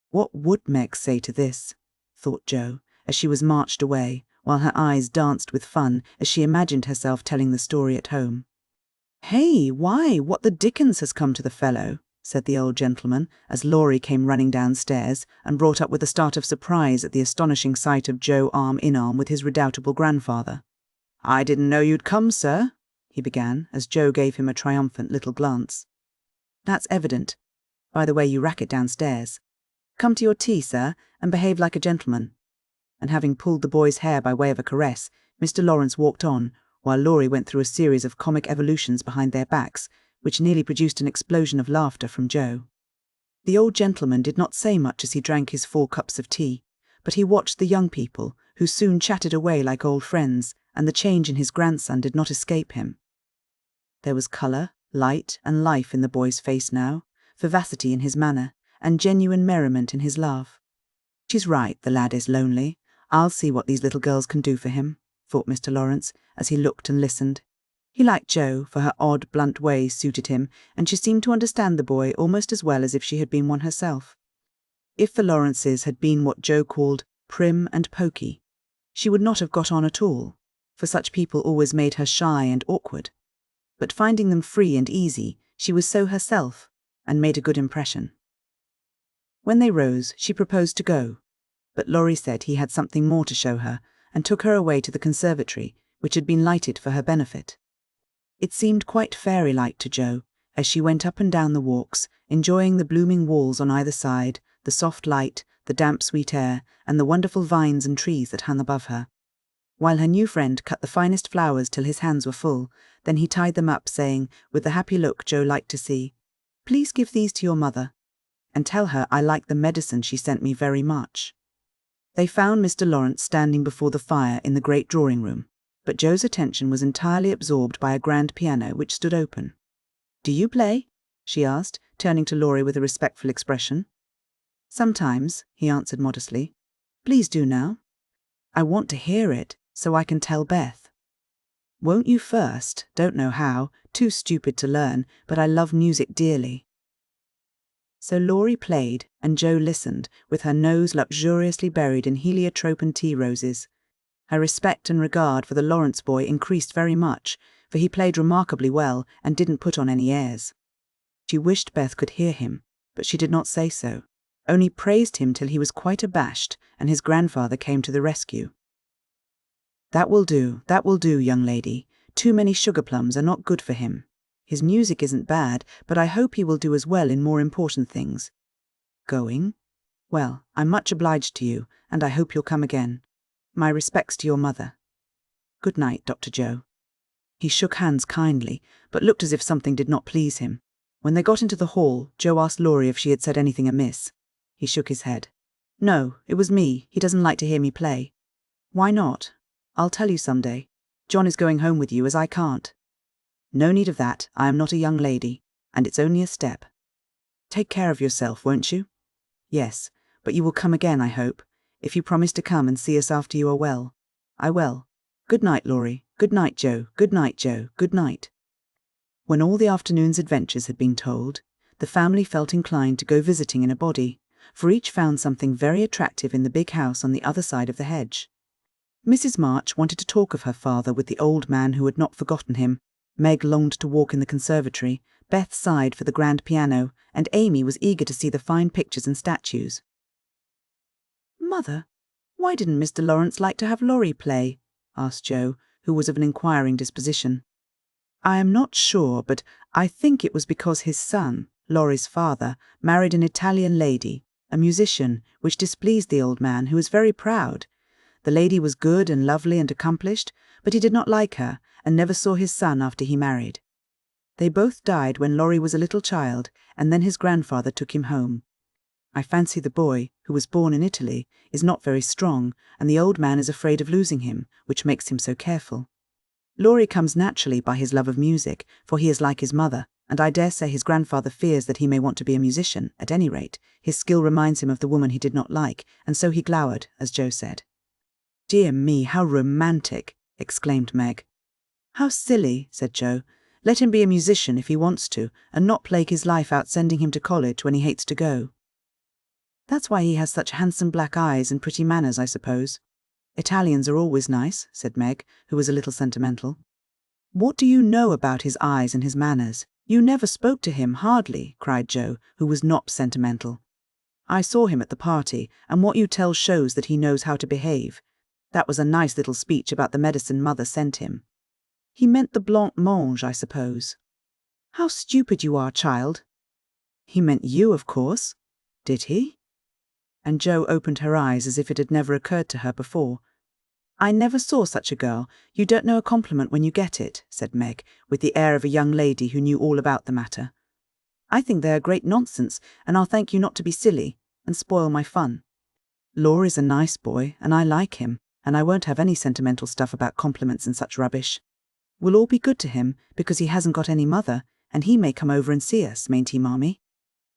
What would Meg say to this? Thought Jo, as she was marched away, while her eyes danced with fun as she imagined herself telling the story at home. "Hey, why, what the dickens has come to the fellow?" said the old gentleman, as Laurie came running downstairs, and brought up with a start of surprise at the astonishing sight of Jo arm in arm with his redoubtable grandfather. "I didn't know you'd come, sir," he began, as Jo gave him a triumphant little glance. "That's evident, by the way you rack it downstairs. Come to your tea, sir, and behave like a gentleman." And having pulled the boy's hair by way of a caress, Mr. Lawrence walked on, while Laurie went through a series of comic evolutions behind their backs, which nearly produced an explosion of laughter from Jo. The old gentleman did not say much as he drank his 4 cups of tea, but he watched the young people, who soon chatted away like old friends, and the change in his grandson did not escape him. There was colour, light, and life in the boy's face now, vivacity in his manner, and genuine merriment in his laugh. "She's right, the lad is lonely. I'll see what these little girls can do for him," thought Mr. Lawrence, as he looked and listened. He liked Jo, for her odd, blunt ways suited him, and she seemed to understand the boy almost as well as if she had been one herself. If the Lawrences had been what Jo called prim and poky, she would not have got on at all, for such people always made her shy and awkward. But finding them free and easy, she was so herself, and made a good impression. When they rose, she proposed to go, but Laurie said he had something more to show her, and took her away to the conservatory, which had been lighted for her benefit. It seemed quite fairy-like to Jo, as she went up and down the walks, enjoying the blooming walls on either side, the soft light, the damp sweet air, and the wonderful vines and trees that hung above her. While her new friend cut the finest flowers till his hands were full, then he tied them up, saying, with the happy look Jo liked to see, "Please give these to your mother, and tell her I like the medicine she sent me very much." They found Mr. Lawrence standing before the fire in the great drawing-room, but Jo's attention was entirely absorbed by a grand piano which stood open. "Do you play?" she asked, turning to Laurie with a respectful expression. "Sometimes," he answered modestly. "Please do now. I want to hear it, so I can tell Beth." "Won't you first? Don't know how, too stupid to learn, but I love music dearly." So Laurie played, and Jo listened, with her nose luxuriously buried in heliotrope and tea roses. Her respect and regard for the Lawrence boy increased very much, for he played remarkably well and didn't put on any airs. She wished Beth could hear him, but she did not say so, only praised him till he was quite abashed, and his grandfather came to the rescue. That will do, young lady. Too many sugar plums are not good for him. His music isn't bad, but I hope he will do as well in more important things." "Going? Well, I'm much obliged to you, and I hope you'll come again. My respects to your mother. Good night, Dr. Jo." He shook hands kindly, but looked as if something did not please him. When they got into the hall, Jo asked Laurie if she had said anything amiss. He shook his head. "No, it was me. He doesn't like to hear me play." "Why not? I'll tell you some day. John is going home with you, as I can't." "No need of that. I am not a young lady, and it's only a step." "Take care of yourself, won't you?" "Yes, but you will come again, I hope, if you promise to come and see us after you are well." "I will. Good night, Laurie. Good night, Jo. Good night, Jo. Good night." When all the afternoon's adventures had been told, the family felt inclined to go visiting in a body, for each found something very attractive in the big house on the other side of the hedge. Mrs. March wanted to talk of her father with the old man who had not forgotten him. Meg longed to walk in the conservatory, Beth sighed for the grand piano, and Amy was eager to see the fine pictures and statues. "Mother, "Why didn't Mr. Lawrence like to have Laurie play?" asked Jo, who was of an inquiring disposition. "I am not sure, but I think it was because his son, Laurie's father, married an Italian lady, a musician, which displeased the old man, who was very proud. The lady was good and lovely and accomplished, but he did not like her, and never saw his son after he married. They both died when Laurie was a little child, and then his grandfather took him home. I fancy the boy, who was born in Italy, is not very strong, and the old man is afraid of losing him, which makes him so careful. Laurie comes naturally by his love of music, for he is like his mother, and I dare say his grandfather fears that he may want to be a musician. At any rate, his skill reminds him of the woman he did not like, and so he glowered, as Jo said." "Dear me, how romantic!" exclaimed Meg. "How silly," said Jo. "Let him be a musician if he wants to, and not plague his life out sending him to college when he hates to go." "That's why he has such handsome black eyes and pretty manners, I suppose. Italians are always nice," said Meg, who was a little sentimental. "What do you know about his eyes and his manners? You never spoke to him, hardly," cried Jo, who was not sentimental. "I saw him at the party, and what you tell shows that he knows how to behave. That was a nice little speech about the medicine Mother sent him." "He meant the blanc mange, I suppose." "How stupid you are, child." "He meant you, of course." "Did he?" And Jo opened her eyes as if it had never occurred to her before. "I never saw such a girl. You don't know a compliment when you get it," said Meg, with the air of a young lady who knew all about the matter. "I think they are great nonsense, and I'll thank you not to be silly, and spoil my fun. Laurie's a nice boy, and I like him, and I won't have any sentimental stuff about compliments and such rubbish. We'll all be good to him, because he hasn't got any mother, and he may come over and see us, mayn't he, Marmee?"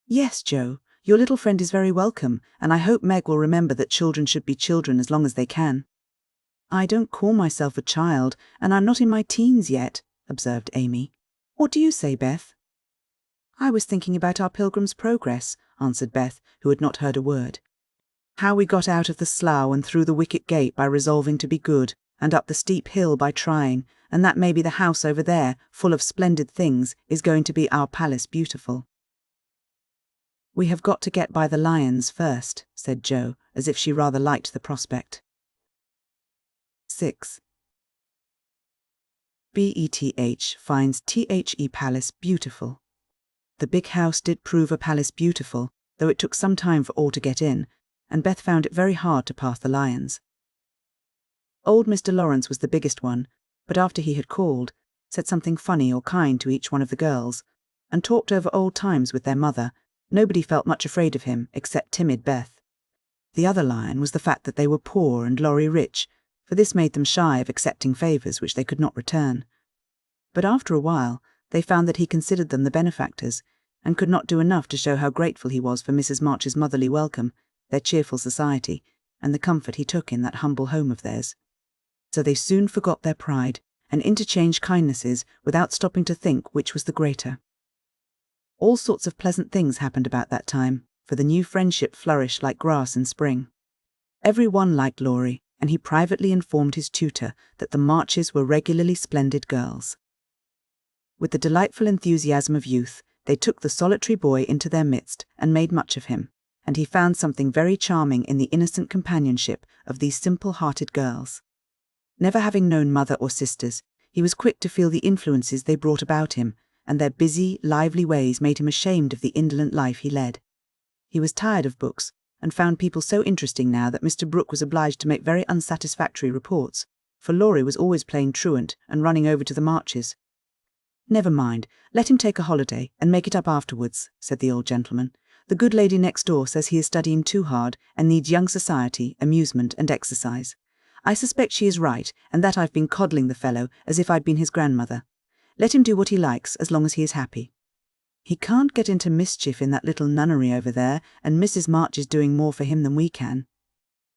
"Yes, Jo. Your little friend is very welcome, and I hope Meg will remember that children should be children as long as they can." "I don't call myself a child, and I'm not in my teens yet," observed Amy. "What do you say, Beth?" "I was thinking about our Pilgrim's Progress," answered Beth, who had not heard a word. "How we got out of the slough and through the wicket gate by resolving to be good, and up the steep hill by trying, and that maybe the house over there, full of splendid things, is going to be our palace beautiful." "We have got to get by the lions first," said Jo, as if she rather liked the prospect. 6. Beth finds The Palace beautiful. The big house did prove a palace beautiful, though it took some time for all to get in, and Beth found it very hard to pass the lions. Old Mr. Lawrence was the biggest one, but after he had called, said something funny or kind to each one of the girls, and talked over old times with their mother, nobody felt much afraid of him except timid Beth. The other lion was the fact that they were poor and Laurie rich, for this made them shy of accepting favours which they could not return. But after a while, they found that he considered them the benefactors, and could not do enough to show how grateful he was for Mrs. March's motherly welcome, their cheerful society, and the comfort he took in that humble home of theirs. So they soon forgot their pride, and interchanged kindnesses without stopping to think which was the greater. All sorts of pleasant things happened about that time, for the new friendship flourished like grass in spring. Every one liked Laurie, and he privately informed his tutor that the Marches were regularly splendid girls. With the delightful enthusiasm of youth, they took the solitary boy into their midst and made much of him, and he found something very charming in the innocent companionship of these simple-hearted girls. Never having known mother or sisters, he was quick to feel the influences they brought about him, and their busy, lively ways made him ashamed of the indolent life he led. He was tired of books, and found people so interesting now that Mr. Brooke was obliged to make very unsatisfactory reports, for Laurie was always playing truant and running over to the Marches. "Never mind, let him take a holiday and make it up afterwards," said the old gentleman. "The good lady next door says he is studying too hard and needs young society, amusement and exercise. I suspect she is right, and that I've been coddling the fellow as if I'd been his grandmother. Let him do what he likes as long as he is happy. He can't get into mischief in that little nunnery over there, and Mrs. March is doing more for him than we can."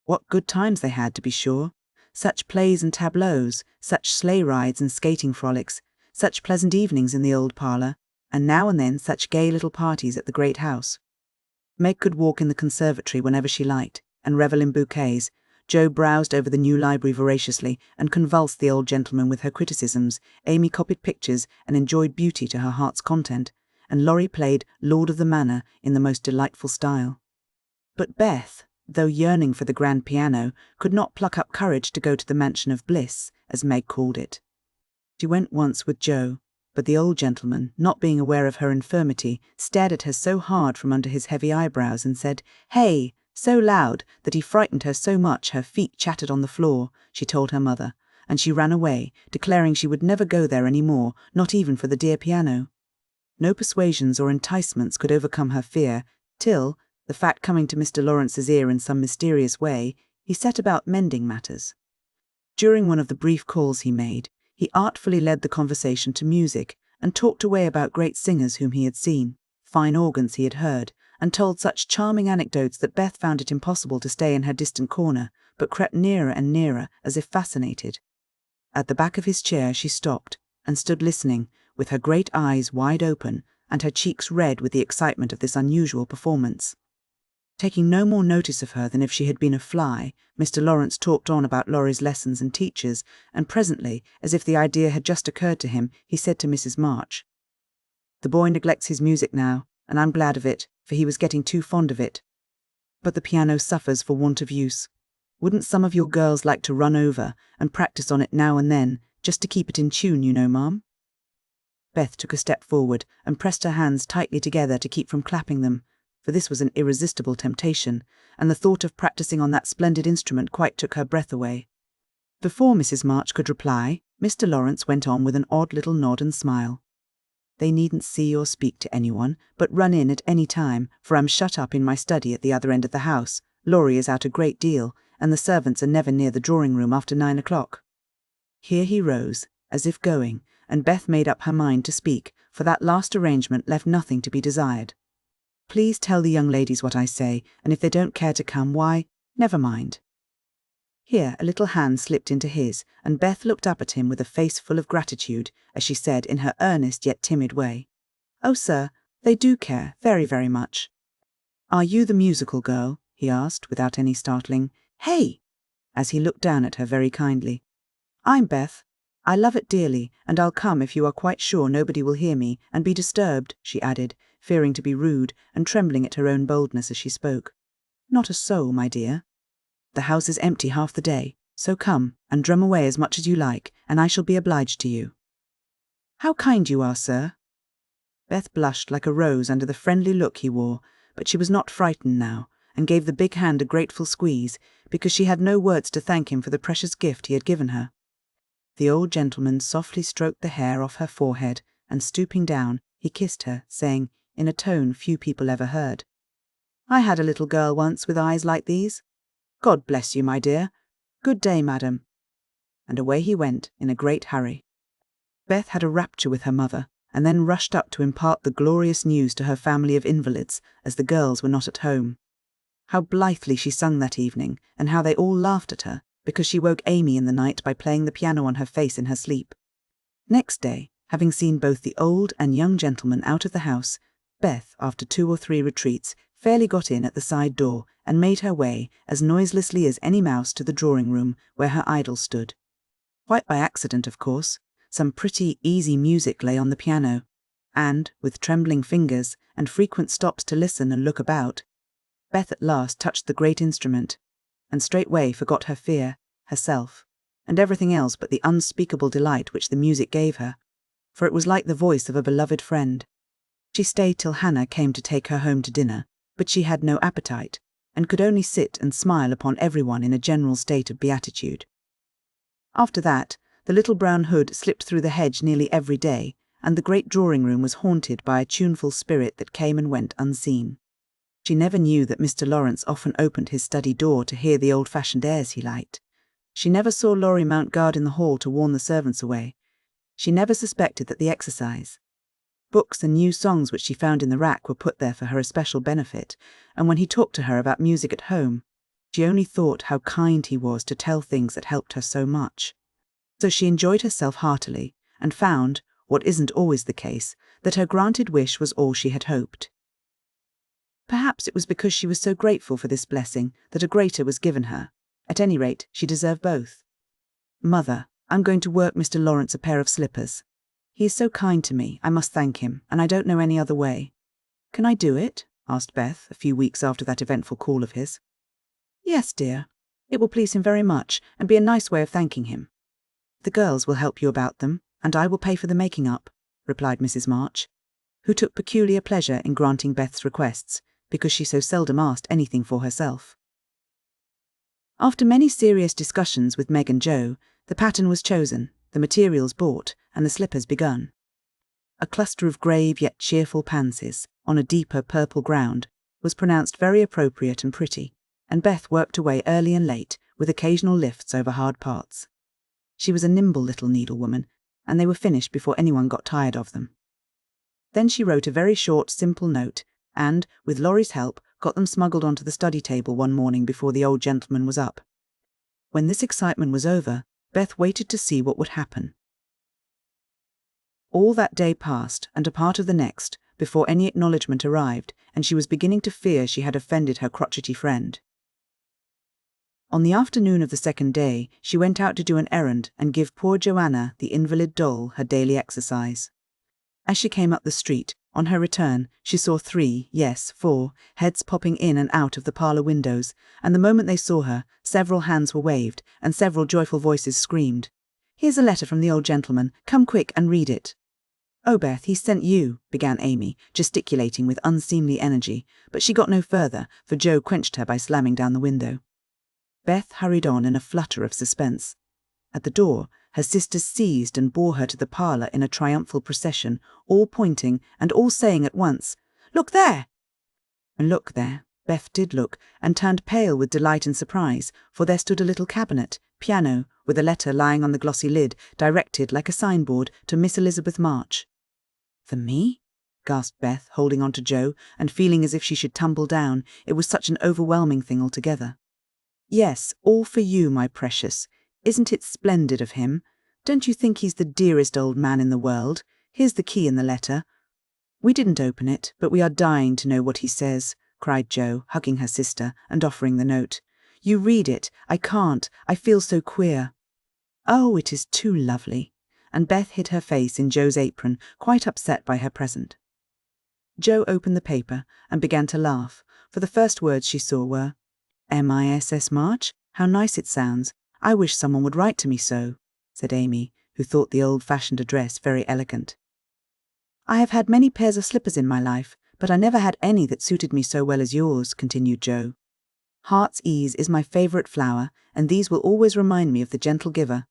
What good times they had, to be sure. Such plays and tableaux, such sleigh rides and skating frolics, such pleasant evenings in the old parlour, and now and then such gay little parties at the great house. Meg could walk in the conservatory whenever she liked, and revel in bouquets. Jo browsed over the new library voraciously and convulsed the old gentleman with her criticisms. Amy copied pictures and enjoyed beauty to her heart's content, and Laurie played Lord of the Manor in the most delightful style. But Beth, though yearning for the grand piano, could not pluck up courage to go to the mansion of bliss, as Meg called it. She went once with Joe, but the old gentleman, not being aware of her infirmity, stared at her so hard from under his heavy eyebrows and said, "Hey," so loud that he frightened her so much her feet chattered on the floor, she told her mother, and she ran away, declaring she would never go there any more, not even for the dear piano. No persuasions or enticements could overcome her fear, till, the fact coming to Mr. Lawrence's ear in some mysterious way, he set about mending matters. During one of the brief calls he made, he artfully led the conversation to music, and talked away about great singers whom he had seen, fine organs he had heard, and told such charming anecdotes that Beth found it impossible to stay in her distant corner, but crept nearer and nearer, as if fascinated. At the back of his chair she stopped, and stood listening, with her great eyes wide open, and her cheeks red with the excitement of this unusual performance. Taking no more notice of her than if she had been a fly, Mr. Lawrence talked on about Laurie's lessons and teachers, and presently, as if the idea had just occurred to him, he said to Mrs. March, "The boy neglects his music now, and I'm glad of it, for he was getting too fond of it. But the piano suffers for want of use. Wouldn't some of your girls like to run over and practice on it now and then, just to keep it in tune, you know, Mum?" Beth took a step forward and pressed her hands tightly together to keep from clapping them, for this was an irresistible temptation, and the thought of practicing on that splendid instrument quite took her breath away. Before Mrs. March could reply, Mr. Lawrence went on with an odd little nod and smile. "They needn't see or speak to anyone, but run in at any time, for I'm shut up in my study at the other end of the house. Laurie is out a great deal, and the servants are never near the drawing-room after 9 o'clock. Here he rose, as if going, and Beth made up her mind to speak, for that last arrangement left nothing to be desired. "Please tell the young ladies what I say, and if they don't care to come, why, never mind." Here a little hand slipped into his, and Beth looked up at him with a face full of gratitude, as she said in her earnest yet timid way, "Oh, sir, they do care, very, very much." "Are you the musical girl?" he asked, without any startling, "Hey!" as he looked down at her very kindly. "I'm Beth. I love it dearly, and I'll come if you are quite sure nobody will hear me and be disturbed," she added, fearing to be rude, and trembling at her own boldness as she spoke. "Not a soul, my dear. The house is empty half the day, so come and drum away as much as you like, and I shall be obliged to you." "How kind you are, sir." Beth blushed like a rose under the friendly look he wore, but she was not frightened now, and gave the big hand a grateful squeeze, because she had no words to thank him for the precious gift he had given her. The old gentleman softly stroked the hair off her forehead, and stooping down, he kissed her, saying, in a tone few people ever heard, "I had a little girl once with eyes like these. God bless you, my dear. Good day, madam." And away he went in a great hurry. Beth had a rapture with her mother, and then rushed up to impart the glorious news to her family of invalids, as the girls were not at home. How blithely she sung that evening, and how they all laughed at her, because she woke Amy in the night by playing the piano on her face in her sleep. Next day, having seen both the old and young gentleman out of the house, Beth, after 2 or 3 retreats, fairly got in at the side door, and made her way, as noiselessly as any mouse, to the drawing-room, where her idol stood. Quite by accident, of course. Some pretty, easy music lay on the piano, and, with trembling fingers, and frequent stops to listen and look about, Beth at last touched the great instrument, and straightway forgot her fear, herself, and everything else but the unspeakable delight which the music gave her, for it was like the voice of a beloved friend. She stayed till Hannah came to take her home to dinner, but she had no appetite, and could only sit and smile upon everyone in a general state of beatitude. After that, the little brown hood slipped through the hedge nearly every day, and the great drawing-room was haunted by a tuneful spirit that came and went unseen. She never knew that Mr. Lawrence often opened his study door to hear the old-fashioned airs he liked. She never saw Laurie mount guard in the hall to warn the servants away. She never suspected that the exercise, books and new songs which she found in the rack were put there for her especial benefit, and when he talked to her about music at home, she only thought how kind he was to tell things that helped her so much. So she enjoyed herself heartily, and found, what isn't always the case, that her granted wish was all she had hoped. Perhaps it was because she was so grateful for this blessing that a greater was given her. At any rate, she deserved both. "Mother, I'm going to work Mr. Lawrence a pair of slippers. He is so kind to me, I must thank him, and I don't know any other way." "Can I do it?" asked Beth, a few weeks after that eventful call of his. Yes, dear. It will please him very much, and be a nice way of thanking him. The girls will help you about them, and I will pay for the making up, replied Mrs. March, who took peculiar pleasure in granting Beth's requests, because she so seldom asked anything for herself. After many serious discussions with Meg and Joe, the pattern was chosen, the materials bought, and the slippers begun. A cluster of grave yet cheerful pansies, on a deeper purple ground, was pronounced very appropriate and pretty, and Beth worked away early and late, with occasional lifts over hard parts. She was a nimble little needlewoman, and they were finished before anyone got tired of them. Then she wrote a very short, simple note, and, with Laurie's help, got them smuggled onto the study table one morning before the old gentleman was up. When this excitement was over, Beth waited to see what would happen. All that day passed, and a part of the next, before any acknowledgement arrived, and she was beginning to fear she had offended her crotchety friend. On the afternoon of the second day, she went out to do an errand and give poor Joanna, the invalid doll, her daily exercise. As she came up the street, on her return, she saw 3, yes, 4, heads popping in and out of the parlour windows, and the moment they saw her, several hands were waved, and several joyful voices screamed, "Here's a letter from the old gentleman, come quick and read it." "Oh, Beth, he sent you," began Amy, gesticulating with unseemly energy, but she got no further, for Joe quenched her by slamming down the window. Beth hurried on in a flutter of suspense. At the door, her sisters seized and bore her to the parlour in a triumphal procession, all pointing and all saying at once, "Look there!" And look there, Beth did look, and turned pale with delight and surprise, for there stood a little cabinet, piano, with a letter lying on the glossy lid, directed, like a signboard, to Miss Elizabeth March. "For me?" gasped Beth, holding on to Joe, and feeling as if she should tumble down, it was such an overwhelming thing altogether. "Yes, all for you, my precious. Isn't it splendid of him? Don't you think he's the dearest old man in the world? Here's the key in the letter. We didn't open it, but we are dying to know what he says," cried Joe, hugging her sister and offering the note. "You read it. I can't. I feel so queer." "Oh, it is too lovely." And Beth hid her face in Joe's apron, quite upset by her present. Joe opened the paper and began to laugh, for the first words she saw were, "Miss March? How nice it sounds. I wish someone would write to me so," said Amy, who thought the old-fashioned address very elegant. "I have had many pairs of slippers in my life, but I never had any that suited me so well as yours," continued Joe. "Heart's ease is my favourite flower, and these will always remind me of the gentle giver.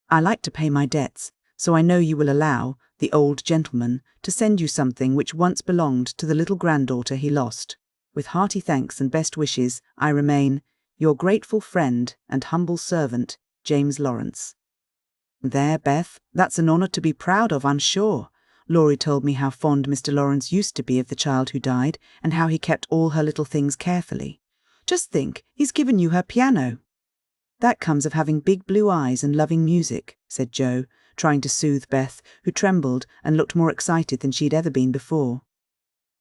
I like to pay my debts, so I know you will allow the old gentleman to send you something which once belonged to the little granddaughter he lost. With hearty thanks and best wishes, I remain, your grateful friend and humble servant, James Lawrence." "There, Beth, that's an honour to be proud of, I'm sure. Laurie told me how fond Mr. Lawrence used to be of the child who died, and how he kept all her little things carefully. Just think, he's given you her piano." "That comes of having big blue eyes and loving music," said Joe, trying to soothe Beth, who trembled and looked more excited than she'd ever been before.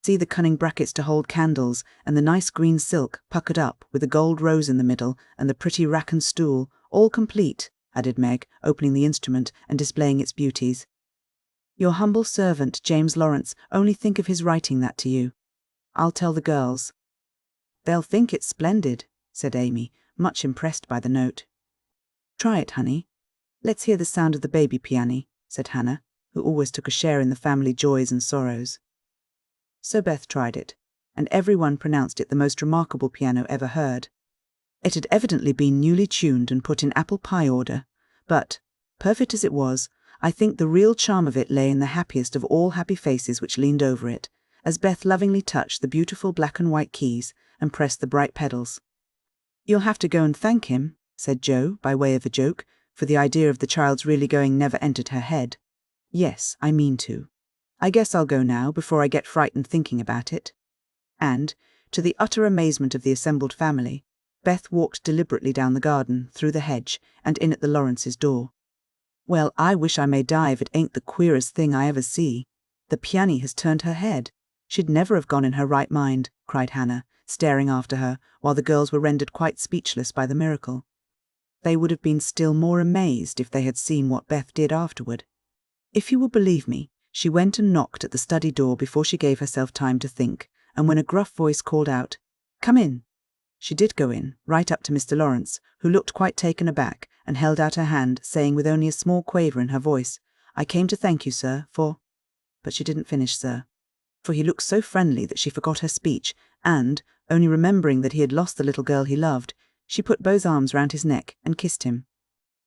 "See the cunning brackets to hold candles, and the nice green silk puckered up with a gold rose in the middle, and the pretty rack and stool, all complete," added Meg, opening the instrument and displaying its beauties. "Your humble servant, James Lawrence, only think of his writing that to you. I'll tell the girls." "They'll think it's splendid," said Amy, much impressed by the note. "Try it, honey. Let's hear the sound of the baby piano," said Hannah, who always took a share in the family joys and sorrows. So Beth tried it, and everyone pronounced it the most remarkable piano ever heard. It had evidently been newly tuned and put in apple pie order, but, perfect as it was, I think the real charm of it lay in the happiest of all happy faces which leaned over it, as Beth lovingly touched the beautiful black and white keys and pressed the bright pedals. "You'll have to go and thank him," said Joe, by way of a joke, for the idea of the child's really going never entered her head. "Yes, I mean to. I guess I'll go now before I get frightened thinking about it." And, to the utter amazement of the assembled family, Beth walked deliberately down the garden, through the hedge, and in at the Lawrences' door. "Well, I wish I may die if it ain't the queerest thing I ever see. The piano has turned her head. She'd never have gone in her right mind," cried Hannah, staring after her, while the girls were rendered quite speechless by the miracle. They would have been still more amazed if they had seen what Beth did afterward. If you will believe me, she went and knocked at the study door before she gave herself time to think, and when a gruff voice called out, "Come in," She did go in, right up to Mr. Lawrence, who looked quite taken aback, and held out her hand, saying with only a small quaver in her voice, "I came to thank you, sir, for—" But she didn't finish, sir, for he looked so friendly that she forgot her speech, and, only remembering that he had lost the little girl he loved, she put both arms round his neck and kissed him.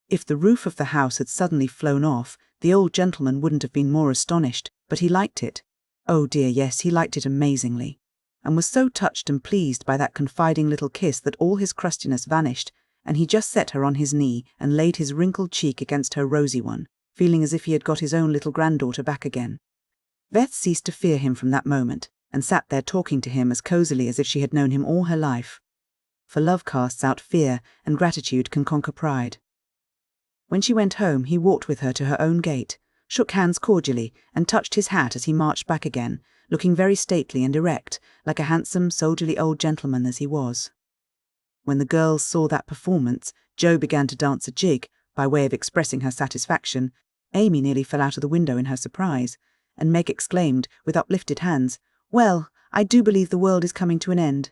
If the roof of the house had suddenly flown off, the old gentleman wouldn't have been more astonished, but he liked it. Oh dear, yes, he liked it amazingly, and was so touched and pleased by that confiding little kiss that all his crustiness vanished, and he just set her on his knee and laid his wrinkled cheek against her rosy one, feeling as if he had got his own little granddaughter back again. Beth ceased to fear him from that moment, and sat there talking to him as cosily as if she had known him all her life. For love casts out fear, and gratitude can conquer pride. When she went home, he walked with her to her own gate, shook hands cordially, and touched his hat as he marched back again, looking very stately and erect, like a handsome, soldierly old gentleman as he was. When the girls saw that performance, Jo began to dance a jig, by way of expressing her satisfaction. Amy nearly fell out of the window in her surprise, and Meg exclaimed, with uplifted hands, "Well, I do believe the world is coming to an end."